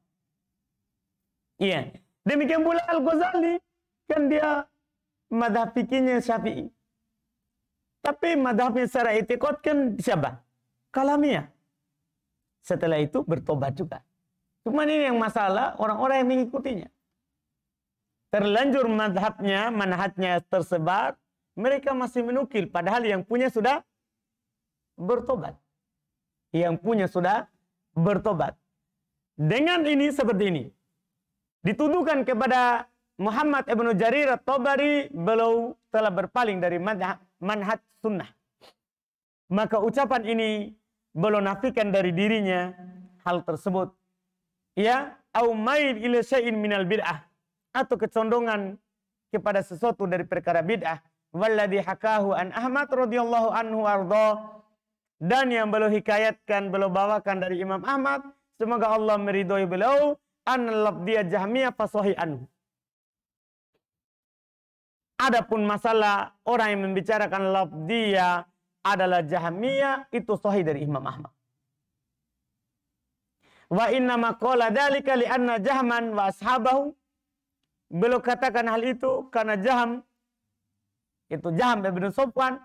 Iya. Demikian pula Al-Ghazali. Kan dia madhab fikihnya Syafi'i. Tapi madhabnya secara i'tiqad kan siapa? Kalamiyah. Setelah itu bertobat juga. Cuma ini yang masalah orang-orang yang mengikutinya. Terlanjur madhabnya, manhajnya tersebar. Mereka masih menukil. Padahal yang punya sudah bertobat. Yang punya sudah bertobat. Dengan ini seperti ini. Dituduhkan kepada Muhammad ibn Jarir At-Tabari, beliau telah berpaling dari manhaj sunnah. Maka ucapan ini beliau nafikan dari dirinya hal tersebut. Ya, au mail ila syai'in minal bid'ah, atau kecondongan kepada sesuatu dari perkara bid'ah. Walladhi hakahu an Ahmad radhiyallahu anhu arda. Dan yang beliau hikayatkan, beliau bawakan dari Imam Ahmad, semoga Allah meridhoi beliau, an lafdiyah Jahmiyah fasohi anhu. Adapun masalah orang yang membicarakan lafdiyah adalah Jahmiyah, itu sahih dari Imam Ahmad. Wa inna ma qala dzalika li anna Jahman wa ashabahu. Beliau katakan hal itu karena Jaham bin Safwan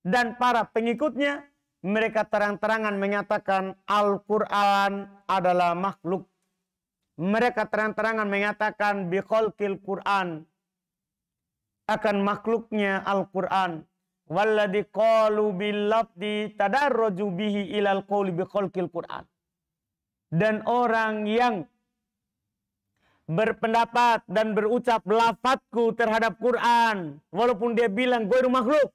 dan para pengikutnya, mereka terang-terangan menyatakan Al-Quran adalah makhluk. Mereka terang-terangan menyatakan bi khalqil Quran, akan makhluknya Al-Quran. Walladzi qalu bil lafdi tadarraju bihi ilal qauli bi khalqil Quran. Dan orang yang berpendapat dan berucap lafadzku terhadap Quran, walaupun dia bilang ghairu makhluk,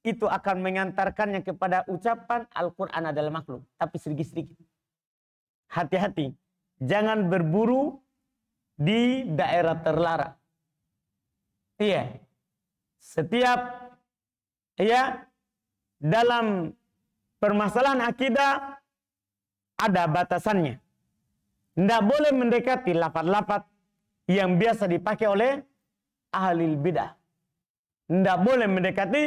itu akan mengantarkannya kepada ucapan Al-Quran adalah makhluk. Tapi sedikit-sedikit. Hati-hati. Jangan berburu di daerah terlarang. Iya. Setiap dalam permasalahan akidah ada batasannya. Tidak boleh mendekati lafaz-lafaz yang biasa dipakai oleh ahli bidah. Tidak boleh mendekati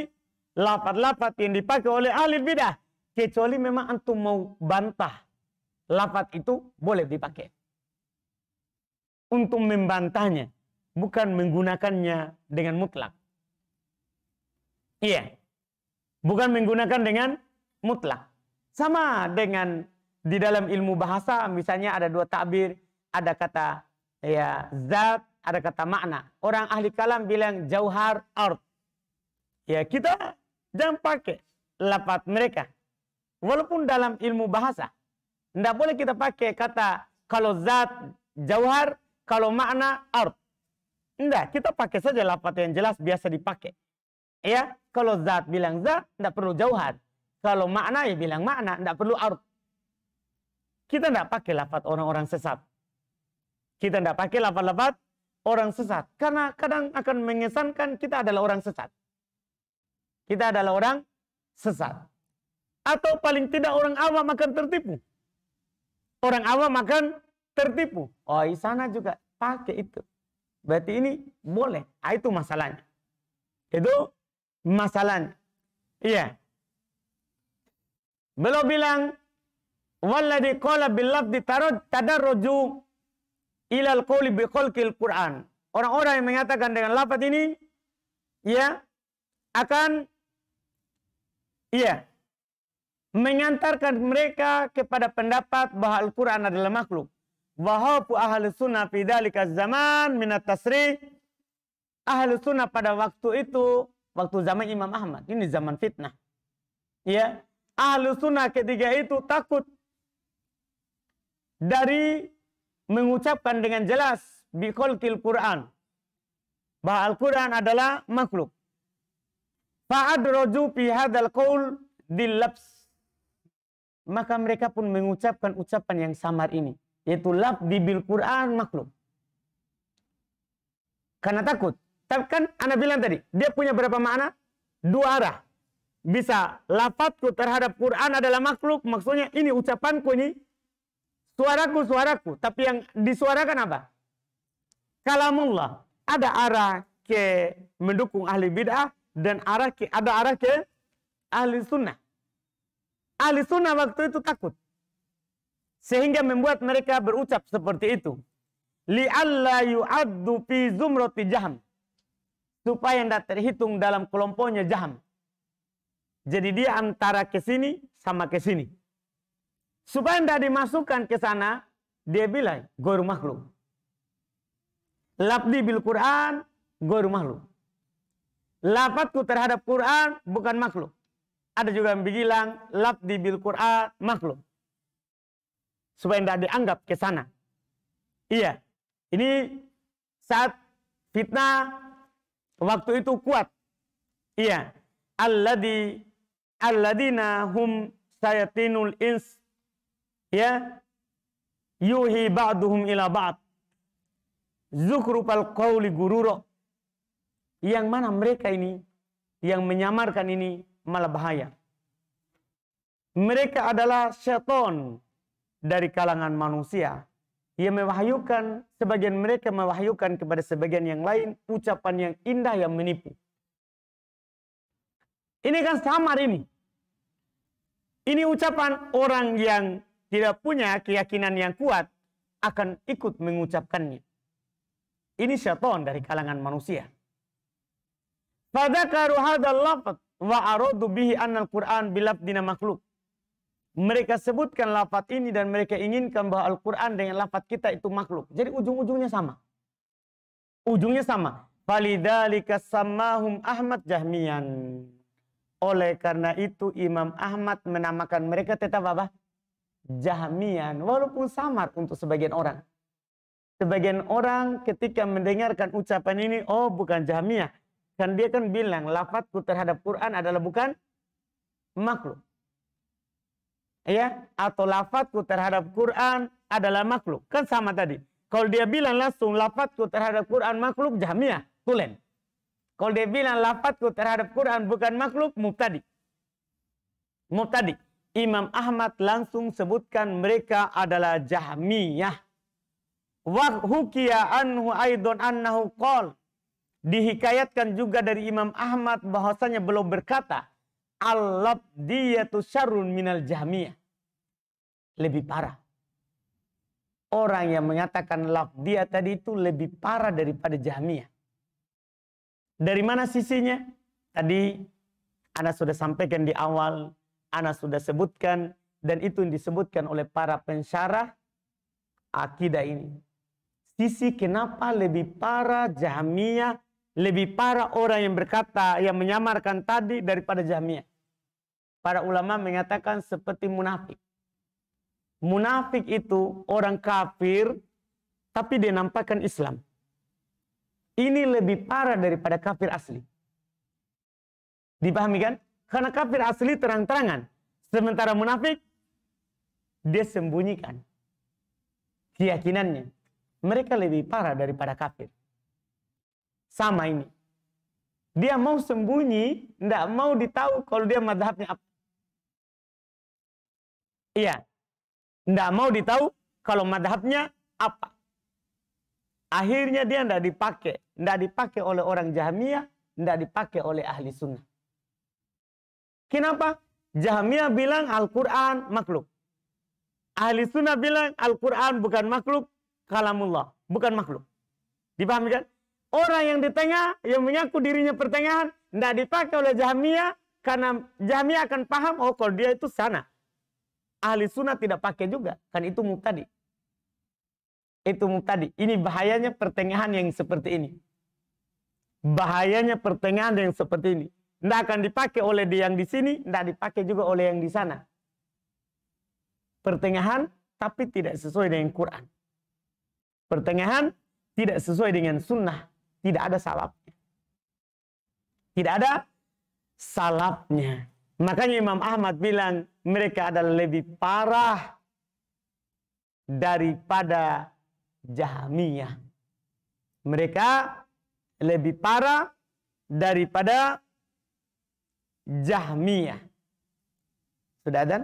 lafaz-lafaz yang dipakai oleh ahli bidah. Kecuali memang antum mau bantah. Lafaz itu boleh dipakai. Untuk membantahnya. Bukan menggunakannya dengan mutlak. Iya. Bukan menggunakan dengan mutlak. Sama dengan di dalam ilmu bahasa, misalnya ada dua takbir, ada kata zat, ada kata makna. Orang ahli kalam bilang jauhar, art. Ya, kita jangan pakai lafaz mereka. Walaupun dalam ilmu bahasa, tidak boleh kita pakai kata kalau zat jauhar, kalau makna art. Tidak, kita pakai saja lafaz yang jelas biasa dipakai. Ya, kalau zat bilang zat, tidak perlu jauhar. Kalau makna ya bilang makna, tidak perlu art. Kita tidak pakai lafaz orang-orang sesat. Kita tidak pakai lafaz-lafaz orang sesat. Karena kadang akan mengesankan kita adalah orang sesat. Kita adalah orang sesat. Atau paling tidak orang awam akan tertipu. Orang awam akan tertipu. Oh, di sana juga pakai itu. Berarti ini boleh. Itu masalahnya. Itu masalahnya. Iya. Beliau bilang, walladzi qala bil lafzi tadarruju ilal qauli bi khalqil Quran. Orang-orang yang mengatakan dengan lafaz ini akan mengantarkan mereka kepada pendapat bahwa Al-Quran adalah makhluk. Wahabu ahli sunnah fi dzalika zaman minat tasrih. Ahli sunnah pada waktu itu, waktu zaman Imam Ahmad, ini zaman fitnah. Ya, ahli sunnah ketika itu takut dari mengucapkan dengan jelas bi khalqil Quran bahwa Al-Quran adalah makhluk. Fa'adraju fi hadzal qaul dilabs. Maka mereka pun mengucapkan ucapan yang samar ini, yaitu lafzi bil Quran makhluk. Karena takut. Tapi kan ana bilang tadi, dia punya berapa makna? Dua arah. Bisa lafadzku terhadap Quran adalah makhluk, maksudnya ini ucapanku ini suaraku. Tapi yang disuarakan apa? Kalamullah. Ada arah ke mendukung ahli bid'ah dan ada arah ke ahli sunnah. Ahli sunnah waktu itu takut. Sehingga membuat mereka berucap seperti itu. Li'alla yu'addu fi zumrati Jaham. Supaya tidak terhitung dalam kelompoknya Jaham. Jadi dia antara ke sini sama ke sini. Supaya tidak dimasukkan ke sana, dia bilang ghairu makhluk. Lafzi bil Quran ghairu makhluk. Lafadzku terhadap Quran bukan makhluk. Ada juga yang bilang lafzi bil Quran makhluk. Supaya tidak dianggap ke sana. Iya. Ini saat fitnah waktu itu kuat. Iya. Alladina hum sayatinul ins. Ya. Yuhi ba'duhum ila ba'd. Zukhrufal qawli gururo. Yang mana mereka ini yang menyamarkan ini malah bahaya. Mereka adalah syaitan dari kalangan manusia yang mewahyukan, sebagian mereka mewahyukan kepada sebagian yang lain ucapan yang indah yang menipu. Ini kan samar ini. Ini ucapan orang yang tidak punya keyakinan yang kuat akan ikut mengucapkannya. Ini syaitan dari kalangan manusia. Fadzakaru hadzal lafaz wa aradu bihi annal Qur'an bilafdina makhluk. Mereka sebutkan lafaz ini dan mereka inginkan bahwa Al-Qur'an dengan lafaz kita itu makhluk. Jadi ujung-ujungnya sama. Ujungnya sama. Falidzalika sammahum Ahmad Jahmiyan. Oleh karena itu Imam Ahmad menamakan mereka tetap apa? Jahmiyan. Walaupun samar untuk sebagian orang. Sebagian orang ketika mendengarkan ucapan ini, oh bukan Jahmiyah. Kan dia kan bilang, lafadzku terhadap Quran adalah bukan makhluk. Ya, atau lafadzku terhadap Quran adalah makhluk. Kan sama tadi. Kalau dia bilang langsung lafadzku terhadap Quran makhluk, Jahmiyah, tulen. Kalau dia bilang lafadzku terhadap Quran bukan makhluk, mubtadi. Mubtadi. Imam Ahmad langsung sebutkan mereka adalah Jahmiyah. Wa hukiya anhu aidon annahu qol. Dihikayatkan juga dari Imam Ahmad bahwasanya belum berkata al-labdiyatu syarrun minal Jahmiyah. Lebih parah. Orang yang mengatakan labdiyah tadi itu lebih parah daripada Jahmiyah. Dari mana sisinya? Tadi Ana sudah sampaikan di awal, Ana sudah sebutkan, dan itu yang disebutkan oleh para pensyarah akidah ini. Sisi kenapa lebih parah Jahmiyah, lebih parah orang yang berkata, yang menyamarkan tadi daripada Jahmiyah. Para ulama mengatakan seperti munafik. Munafik itu orang kafir, tapi dia nampakkan Islam. Ini lebih parah daripada kafir asli. Dipahami kan? Karena kafir asli terang-terangan. Sementara munafik, dia sembunyikan keyakinannya. Mereka lebih parah daripada kafir. Sama ini. Dia mau sembunyi, tidak mau ditahu kalau dia madhabnya apa. Iya. Tidak mau ditahu kalau madhabnya apa. Akhirnya dia tidak dipakai. Tidak dipakai oleh orang Jahmiyah, tidak dipakai oleh ahli sunnah. Kenapa? Jahmiyah bilang Al-Quran makhluk. Ahli sunnah bilang Al-Quran bukan makhluk, kalamullah. Bukan makhluk. Dipahami kan? Orang yang di tengah, yang mengaku dirinya pertengahan, tidak dipakai oleh Jahmiyah, karena Jahmiyah akan paham, oh kalau dia itu sana. Ahli sunnah tidak pakai juga, kan itu mubtadi. Itu mubtadi. Ini bahayanya pertengahan yang seperti ini. Bahayanya pertengahan yang seperti ini. Tidak akan dipakai oleh yang di sini, tidak dipakai juga oleh yang di sana. Pertengahan, tapi tidak sesuai dengan Quran. Pertengahan, tidak sesuai dengan sunnah. Tidak ada salafnya. Tidak ada salafnya. Makanya Imam Ahmad bilang, mereka adalah lebih parah daripada Jahmiyah. Mereka lebih parah daripada Jahmiyah. Sudah ada?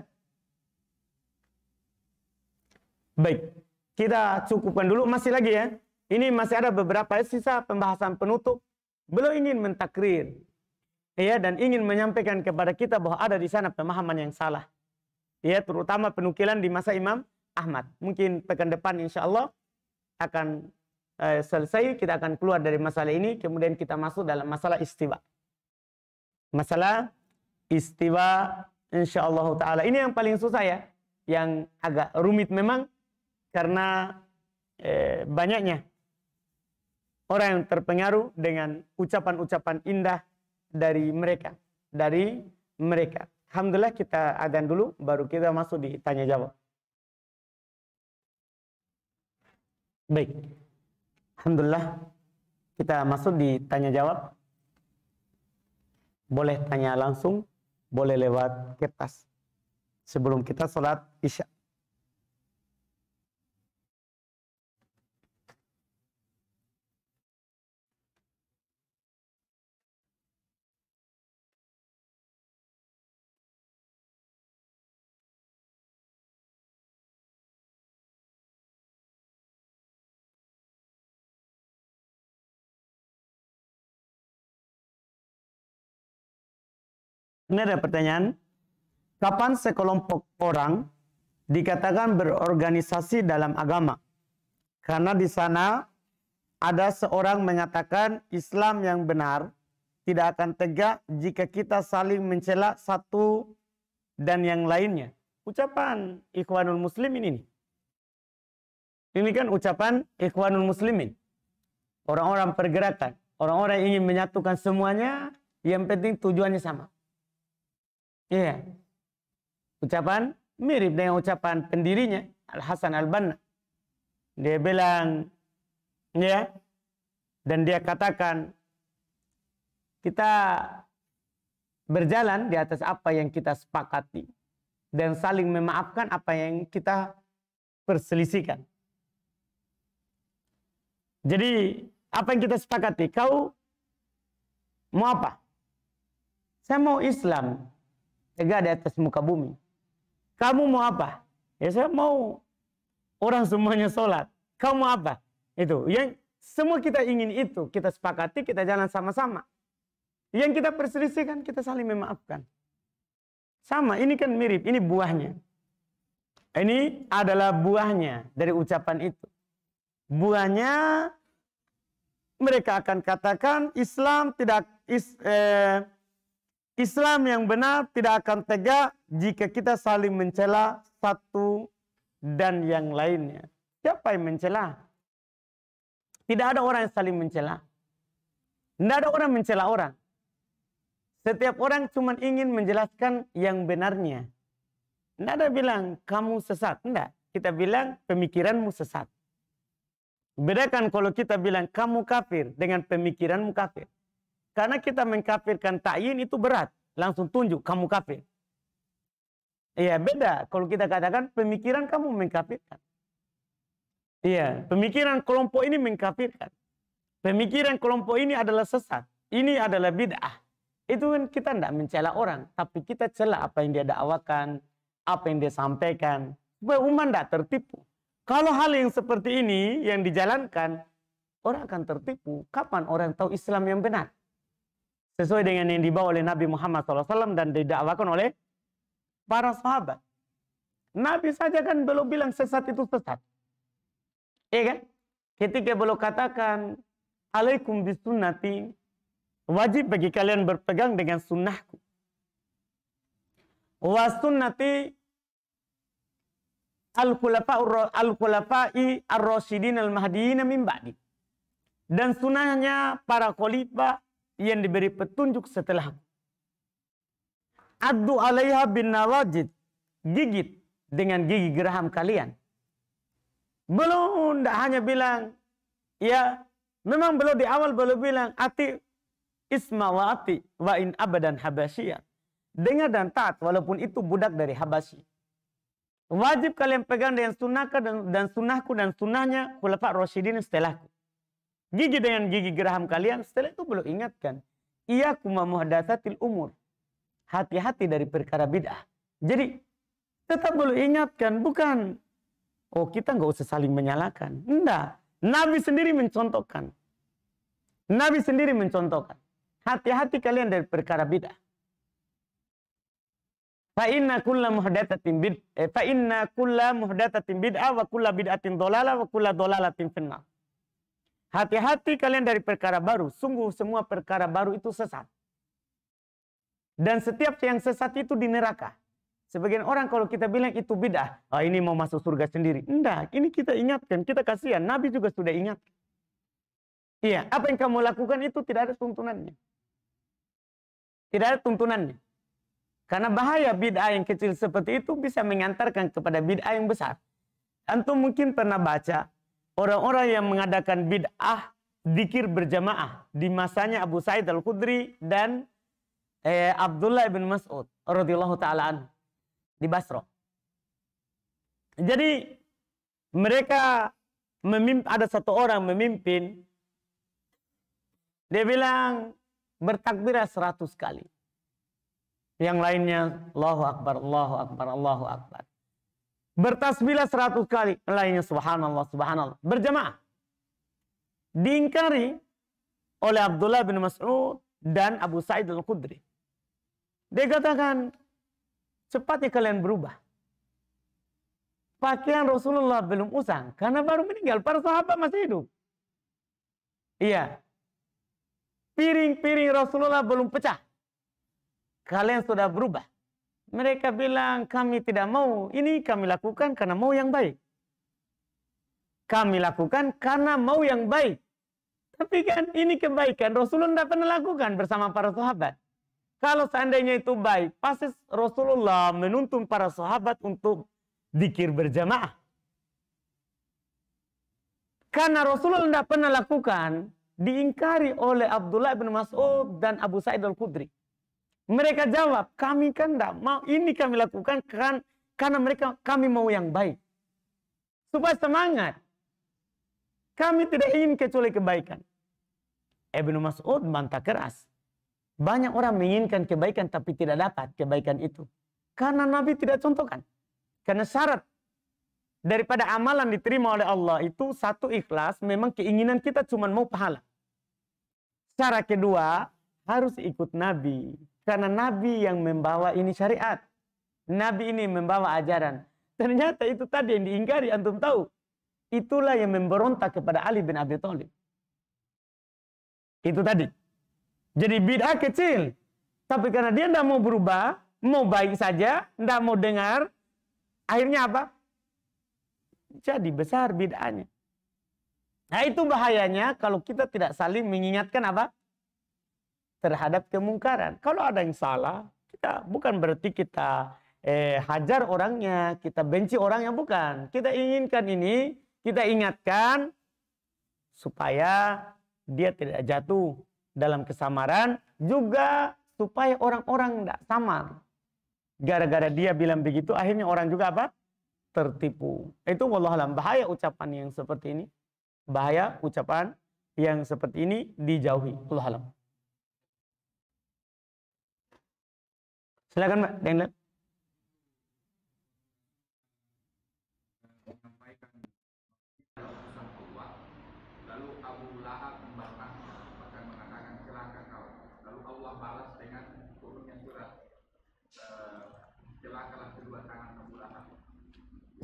Baik, kita cukupkan dulu. Masih lagi ya. Ini masih ada beberapa sisa pembahasan penutup. Beliau ingin mentakrir. Ya, dan ingin menyampaikan kepada kita bahwa ada di sana pemahaman yang salah. Ya, terutama penukilan di masa Imam Ahmad. Mungkin pekan depan insya Allah akan selesai. Kita akan keluar dari masalah ini. Kemudian kita masuk dalam masalah istiwa. Masalah istiwa insya Allah ta'ala. Ini yang paling susah ya. Yang agak rumit memang. Karena banyaknya orang yang terpengaruh dengan ucapan-ucapan indah dari mereka. Alhamdulillah kita adzan dulu, baru kita masuk di tanya jawab. Baik. Alhamdulillah kita masuk di tanya jawab. Boleh tanya langsung, boleh lewat kertas. Sebelum kita sholat Isya. Ini ada pertanyaan. Kapan sekelompok orang dikatakan berorganisasi dalam agama. Karena di sana ada seorang mengatakan Islam yang benar tidak akan tegak jika kita saling mencela satu dan yang lainnya. Ucapan Ikhwanul Muslimin ini. Ini kan ucapan Ikhwanul Muslimin. Orang-orang pergerakan. Orang-orang yang ingin menyatukan semuanya. Yang penting tujuannya sama. Iya. Ucapan mirip dengan ucapan pendirinya. Al-Hasan Al-Banna. Dia bilang. Ya. Dan dia katakan. Kita berjalan di atas apa yang kita sepakati. Dan saling memaafkan apa yang kita perselisihkan. Jadi, apa yang kita sepakati? Kau mau apa? Saya mau Islam. Tegak di atas muka bumi. Kamu mau apa? Ya saya mau orang semuanya sholat. Kau mau apa? Itu. Yang semua kita ingin itu. Kita sepakati, kita jalan sama-sama. Yang kita perselisihkan, kita saling memaafkan. Sama, ini kan mirip. Ini buahnya. Ini adalah buahnya dari ucapan itu. Buahnya mereka akan katakan Islam yang benar tidak akan tegak jika kita saling mencela satu dan yang lainnya. Siapa yang mencela? Tidak ada orang yang saling mencela. Tidak ada orang mencela orang. Setiap orang cuma ingin menjelaskan yang benarnya. Tidak ada bilang kamu sesat. Tidak. Kita bilang pemikiranmu sesat. Bedakan kalau kita bilang kamu kafir dengan pemikiranmu kafir. Karena kita mengkafirkan ta'yin itu berat. Langsung tunjuk kamu kafir. Iya, beda. Kalau kita katakan pemikiran kamu mengkafirkan. Iya, pemikiran kelompok ini mengkafirkan. Pemikiran kelompok ini adalah sesat. Ini adalah bid'ah. Itu kan kita tidak mencela orang. Tapi kita cela apa yang dia dakwakan. Apa yang dia sampaikan. Supaya umat tidak tertipu. Kalau hal yang seperti ini yang dijalankan, orang akan tertipu. Kapan orang tahu Islam yang benar? Sesuai dengan yang dibawa oleh Nabi Muhammad SAW dan didakwakan oleh para sahabat. Nabi saja kan belum bilang sesat itu sesat. Iya kan? Ketika belum katakan, alaikum bisunnati, wajib bagi kalian berpegang dengan sunnahku. Wa sunnati al-khulafa'i ar-rasyidin al-mahdiyyin min ba'di. Dan sunnahnya para khalifah yang diberi petunjuk setelah. Addu 'alaiha bin nawajid. Gigit dengan gigi geraham kalian. Belum, tidak hanya bilang, ya, memang belum di awal belum bilang, ati isma wa ati wa in abadan habasyiyah. Dengar dan taat walaupun itu budak dari Habasyi. Wajib kalian pegang dengan sunnahku dan sunnahku dan sunnahnya khulafa rasyidin setelahku. Gigi dengan gigi geraham kalian, setelah itu belum ingatkan. Iyyakum muhdatsatil umur. Hati-hati dari perkara bid'ah. Jadi tetap belum ingatkan, bukan oh kita nggak usah saling menyalahkan. Enggak. Nabi sendiri mencontohkan. Nabi sendiri mencontohkan. Hati-hati kalian dari perkara bid'ah. Fa inna kulla muhdatsatin bid'ah wa kulla bid'atin dhalalah wa kulla dhalalatin finnar. Hati-hati kalian dari perkara baru. Sungguh semua perkara baru itu sesat. Dan setiap yang sesat itu di neraka. Sebagian orang kalau kita bilang itu bid'ah, oh ini mau masuk surga sendiri. Enggak, ini kita ingatkan, kita kasihan. Nabi juga sudah ingat. Iya, apa yang kamu lakukan itu tidak ada tuntunannya. Tidak ada tuntunannya. Karena bahaya bid'ah yang kecil seperti itu bisa mengantarkan kepada bid'ah yang besar. Antum mungkin pernah baca orang-orang yang mengadakan bid'ah dzikir berjamaah di masanya Abu Sa'id Al-Khudri dan Abdullah bin Mas'ud radhiyallahu taala anhu di Basra. Jadi mereka ada satu orang memimpin, dia bilang bertakbirah 100 kali. Yang lainnya Allahu Akbar, Allahu Akbar, Allahu Akbar. Bertasbihlah 100 kali. Lainnya subhanallah, subhanallah. Berjamaah. Diingkari oleh Abdullah bin Mas'ud dan Abu Sa'id Al-Khudri. Dia katakan, cepatnya kalian berubah. pakaian Rasulullah belum usang karena baru meninggal, para sahabat masih hidup. Iya. Piring-piring Rasulullah belum pecah. Kalian sudah berubah. Mereka bilang, kami tidak mau. Ini kami lakukan karena mau yang baik. Kami lakukan karena mau yang baik. Tapi kan ini kebaikan Rasulullah tidak pernah lakukan bersama para sahabat. Kalau seandainya itu baik, pasti Rasulullah menuntun para sahabat untuk zikir berjamaah. Karena Rasulullah tidak pernah lakukan, diingkari oleh Abdullah bin Mas'ud dan Abu Sa'id Al-Khudri. Mereka jawab, kami kan tidak mau, ini kami lakukan karena kami mau yang baik. Supaya semangat. Kami tidak ingin kecuali kebaikan. Ibnu Mas'ud bantah keras. Banyak orang menginginkan kebaikan tapi tidak dapat kebaikan itu. Karena Nabi tidak contohkan. Karena syarat daripada amalan diterima oleh Allah itu satu ikhlas, memang keinginan kita cuma mau pahala. Syarat kedua, harus ikut Nabi. Karena Nabi yang membawa ini syariat. Nabi ini membawa ajaran. Ternyata itu tadi yang diingkari, antum tahu. Itulah yang memberontak kepada Ali bin Abi Thalib. Itu tadi. Jadi bid'ah kecil. Tapi karena dia tidak mau berubah, mau baik saja, tidak mau dengar, akhirnya apa? Jadi besar bid'ahnya. Nah itu bahayanya kalau kita tidak saling mengingatkan apa? Terhadap kemungkaran. Kalau ada yang salah, kita bukan berarti kita hajar orangnya, kita benci orangnya, bukan. Kita inginkan ini, kita ingatkan supaya dia tidak jatuh dalam kesamaran, juga supaya orang-orang tidak samar. Gara-gara dia bilang begitu, akhirnya orang juga apa? Tertipu. Itu wallahualam, bahaya ucapan yang seperti ini. Bahaya ucapan yang seperti ini dijauhi. Wallahualam. Silakan Mbak Daniel. Lalu Abu Lahab membantah, bahkan mengatakan celaka kau. Lalu Allah balas dengan turunnya surat celakalah kedua tangan Abu Lahab.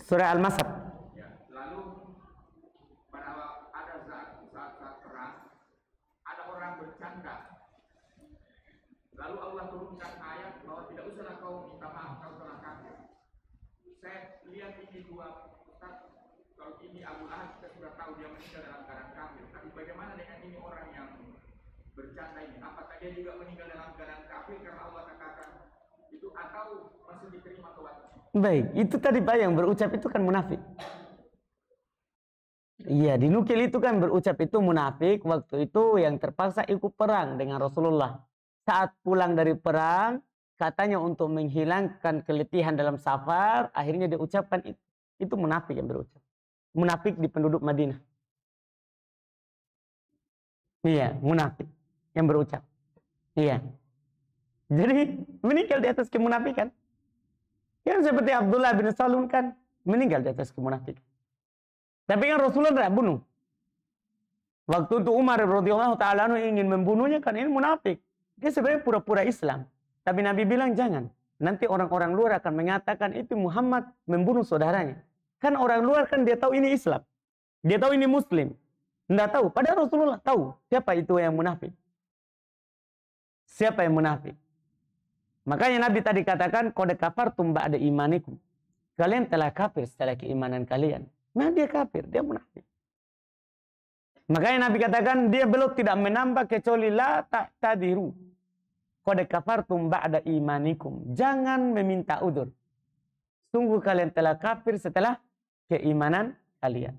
Surah Al-Masad. Ya. Lalu pada ada saat perang ada orang bercanda. Lalu Allah turunkan ayat bahwa tidak usahlah kau minta maaf, kau telah kafir. Saya lihat ini dua Ustaz. Kalau ini Abu Lahab kita sudah tahu dia meninggal dalam keadaan kafir. Tapi bagaimana dengan ini orang yang bercanda ini? Apakah dia juga meninggal dalam keadaan kafir karena Allah katakan itu, atau masih diterima tobatnya? Baik, itu tadi Pak yang berucap itu kan munafik. Iya, dinukil itu kan berucap itu munafik. Waktu itu yang terpaksa ikut perang dengan Rasulullah. Saat pulang dari perang, katanya untuk menghilangkan keletihan dalam safar, akhirnya diucapkan itu. Itu munafik yang berucap. Munafik di penduduk Madinah. Iya, munafik yang berucap. Iya. Jadi meninggal di atas kemunafikan. Yang seperti Abdullah bin Salul kan meninggal di atas kemunafikan. Tapi kan Rasulullah tidak bunuh. Waktu itu Umar radhiyallahu taala ingin membunuhnya kan ini munafik. Dia sebenarnya pura-pura Islam. Tapi Nabi bilang jangan. Nanti orang-orang luar akan mengatakan itu Muhammad membunuh saudaranya. Kan orang luar kan dia tahu ini Islam. Dia tahu ini Muslim. Tidak tahu. Padahal Rasulullah tahu siapa itu yang munafik. Siapa yang munafik. Makanya Nabi tadi katakan qad kafartum ba'da imanikum. Kalian telah kafir setelah keimanan kalian. Nah dia kafir, dia munafik. Makanya Nabi katakan dia belum tidak menambah kecuali la ta'tadiru. Qad kafartum ba'da imanikum. Jangan meminta udzur. Sungguh kalian telah kafir setelah keimanan kalian.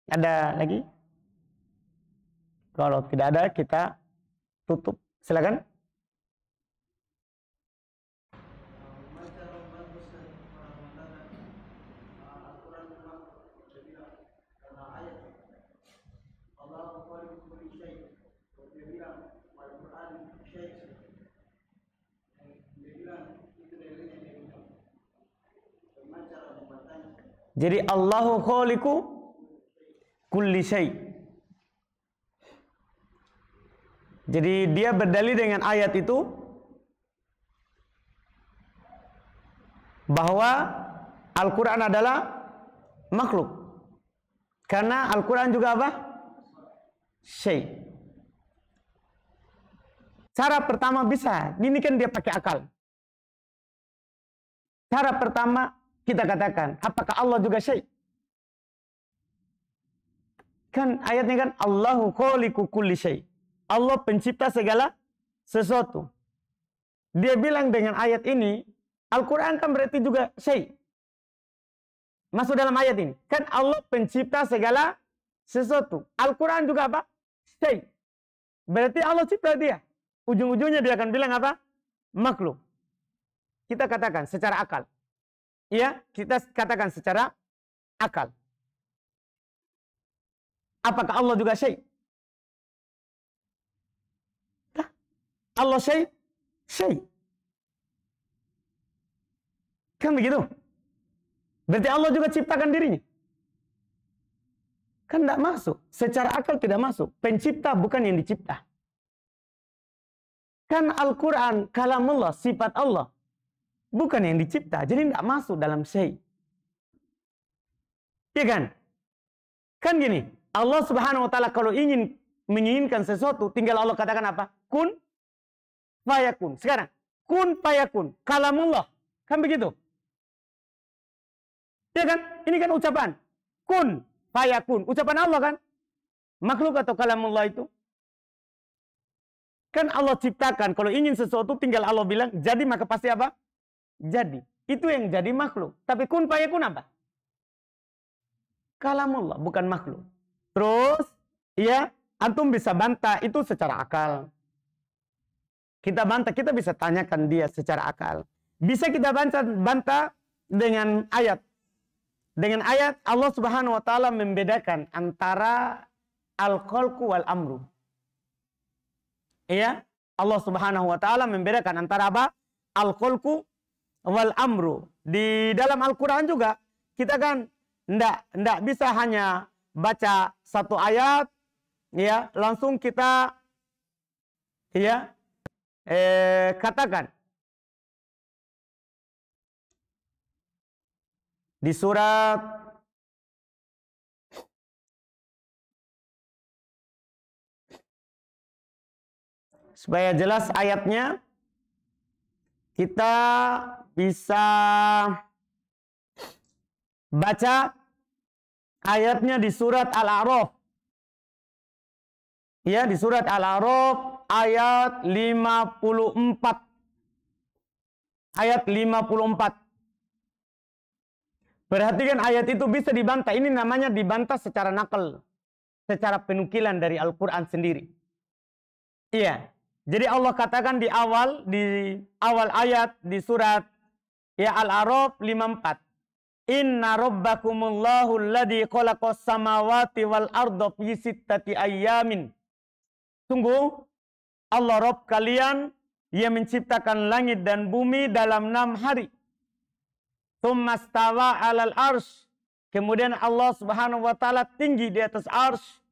Ada lagi? Kalau tidak ada kita tutup. Silakan. Jadi Allahu khaliqu kulli syai. Jadi dia berdalil dengan ayat itu bahwa Al-Quran adalah makhluk. Karena Al-Quran juga apa? Syai'. Cara pertama bisa, ini kan dia pakai akal. Cara pertama kita katakan, apakah Allah juga syai'? Kan ayatnya kan Allahu khaliqu kulli syai'. Allah pencipta segala sesuatu. Dia bilang dengan ayat ini, Al-Quran kan berarti juga syai'. Masuk dalam ayat ini. Kan Allah pencipta segala sesuatu. Al-Quran juga apa? Syai'. Berarti Allah cipta dia. Ujung-ujungnya dia akan bilang apa? Makhluk. Kita katakan secara akal. Ya, kita katakan secara akal. Apakah Allah juga syai'? Allah syai'? Syai'. Kan begitu? Berarti Allah juga ciptakan dirinya. Kan tidak masuk. Secara akal tidak masuk. Pencipta bukan yang dicipta. Kan Al-Quran, kalamullah, sifat Allah. Bukan yang dicipta. Jadi tidak masuk dalam syai'. Iya kan? Kan gini. Allah subhanahu wa ta'ala kalau menginginkan sesuatu, tinggal Allah katakan apa? Kun, fayakun. Sekarang, kun, fayakun. Kalamullah. Kan begitu? Iya kan? Ini kan ucapan. Kun, fayakun. Ucapan Allah kan? Makhluk atau kalamullah itu? Kan Allah ciptakan. Kalau ingin sesuatu tinggal Allah bilang jadi, maka pasti apa? Jadi. Itu yang jadi makhluk. Tapi kun fayakun apa? Kalamullah, bukan makhluk. Terus, ya, antum bisa bantah itu secara akal. Kita bantah, kita bisa tanyakan dia secara akal. Bisa kita bantah dengan ayat. Dengan ayat Allah subhanahu wa ta'ala membedakan antara al-khalqu wal amru. Iya, Allah subhanahu wa ta'ala membedakan antara apa? Al-khalqu wal amru. Di dalam Al-Quran juga, kita kan ndak bisa hanya baca satu ayat, ya, langsung kita, ya, katakan. Di surat supaya jelas ayatnya, kita bisa baca ayatnya di surat Al-A'raf. Ya, di surat Al-A'raf ayat 54. Ayat 54. Perhatikan ayat itu bisa dibantah. Ini namanya dibantah secara nakal. Secara penukilan dari Al-Quran sendiri. Iya. Jadi Allah katakan di awal ayat di surat ya Al-A'raf 54. Inna rabbakumullahu alladhi khalaqas samawati wal arda fi sittati ayyamin. Sungguh Allah Rabb kalian yang menciptakan langit dan bumi dalam 6 hari. Tsumma stawa 'alal arsy. Kemudian Allah Subhanahu wa taala tinggi di atas arsy.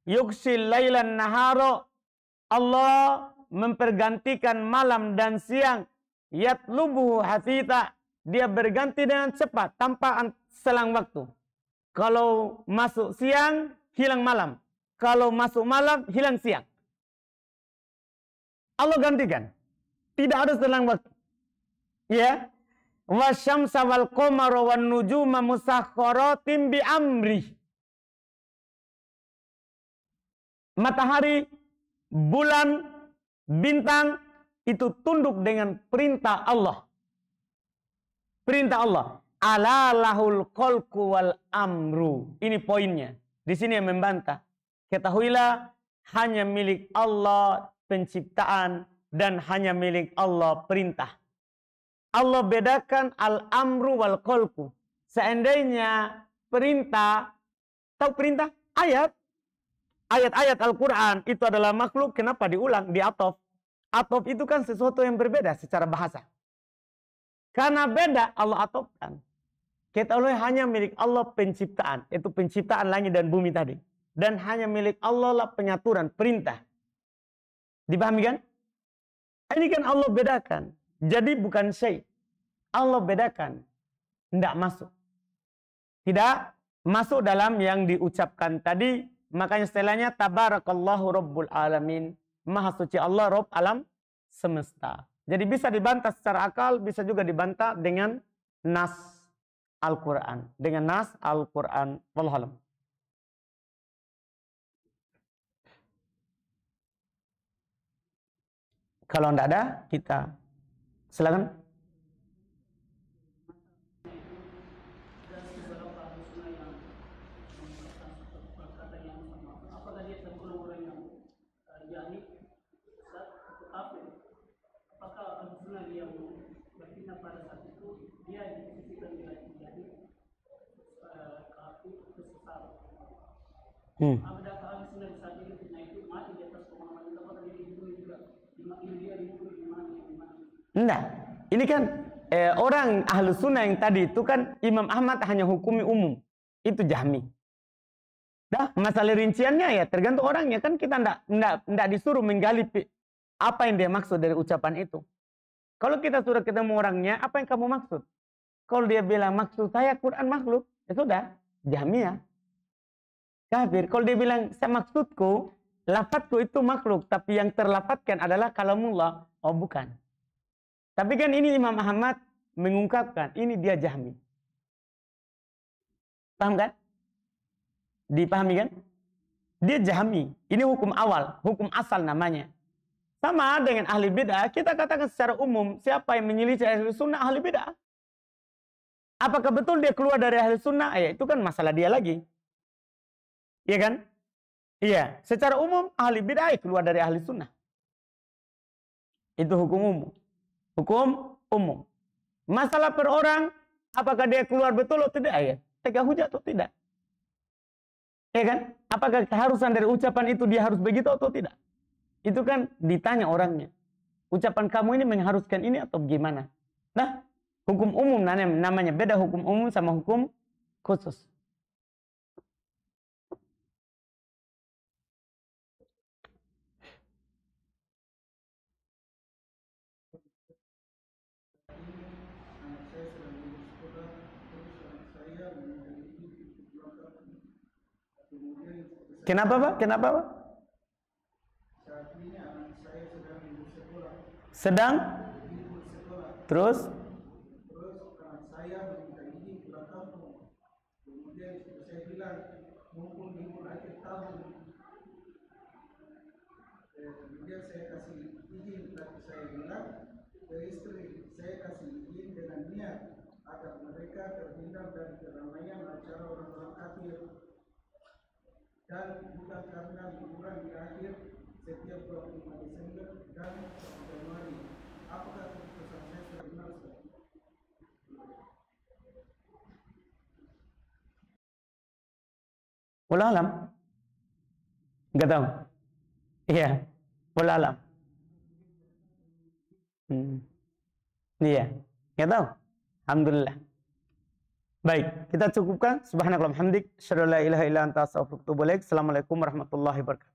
Yughsil lailan nahara. Allah mempergantikan malam dan siang. Yatlubuhu hafita. Dia berganti dengan cepat tanpa selang waktu. Kalau masuk siang, hilang malam. Kalau masuk malam, hilang siang. Allah gantikan. Tidak ada selang waktu. Ya. Wasyamsa wal qamara wan nujuma musakhkharatin bi amri. Matahari, bulan, bintang itu tunduk dengan perintah Allah. Perintah Allah. Ala lahul khalqu wal amru. Ini poinnya. Di sini yang membantah. Ketahuilah hanya milik Allah penciptaan dan hanya milik Allah perintah. Allah bedakan al-amru wal khalqu. Seandainya perintah, tahu perintah? Ayat. Ayat-ayat Al-Quran itu adalah makhluk, kenapa diulang, diatof? Atof itu kan sesuatu yang berbeda secara bahasa. Karena beda, Allah atofkan. Ketahuilah hanya milik Allah penciptaan. Itu penciptaan langit dan bumi tadi. Dan hanya milik Allah lah penyaturan, perintah. Dipahami kan? Ini kan Allah bedakan. Jadi bukan syai. Allah bedakan. Tidak masuk. Tidak masuk dalam yang diucapkan tadi. Makanya setelahnya tabarakallahu rabbul alamin. Maha suci Allah Rabb alam semesta. Jadi bisa dibantah secara akal, bisa juga dibantah dengan nas Al-Quran. Dengan nas Al-Quran. Wallahu a'lam. Kalau tidak ada, kita silakan. Enggak. Ini kan orang ahlu sunnah yang tadi itu kan Imam Ahmad hanya hukumi umum. Itu Jahmi. Dah, masalah rinciannya ya tergantung orangnya. Kan kita enggak disuruh menggali apa yang dia maksud dari ucapan itu. Kalau kita sudah ketemu orangnya, apa yang kamu maksud? Kalau dia bilang maksud saya Quran makhluk, ya sudah, Jahmiyah. Kafir. Kalau dia bilang saya maksudku, lafadzku itu makhluk, tapi yang terlafadzkan adalah kalamullah. Oh bukan. Tapi kan ini Imam Ahmad mengungkapkan, ini dia Jahmi. Paham kan? Dipahami kan? Dia Jahmi. Ini hukum awal, hukum asal namanya. Sama dengan ahli bid'ah, kita katakan secara umum, siapa yang menyelisih ahli sunnah, ahli bid'ah. Apakah betul dia keluar dari ahli sunnah? Ya, itu kan masalah dia lagi. Iya kan? Iya. Secara umum, ahli bid'ah keluar dari ahli sunnah. Itu hukum umum. Hukum umum. Masalah per orang, apakah dia keluar betul atau tidak? Ya. Tegak hujat atau tidak? Ya kan? Apakah keharusan dari ucapan itu dia harus begitu atau tidak? Itu kan ditanya orangnya. Ucapan kamu ini mengharuskan ini atau gimana? Nah, hukum umum namanya. Beda hukum umum sama hukum khusus. Kenapa Pak? Kenapa Pak? Sedang? Terus? Saya meminta izin pulang kampung. Kemudian saya bilang, mumpung libur akhir tahun. Kemudian saya kasih izin, tapi saya bilang ke istri, saya kasih izin dengan niat agar mereka terhindar dari keramaian acara orang-orang kafir. Dan bukan karena liburan di akhir setiap 25 Desember dan 1 Januari. Apakah keputusan saya sudah benar? Wallahu alam. Enggak tahu. Iya. Wallahu alam. Iya. Enggak tahu. Alhamdulillah. Baik, kita cukupkan. Subhanakallahumma hamdik, asyhadu an la ilaha illa anta astaghfiruka wa atubu ilaik. Assalamualaikum warahmatullahi wabarakatuh.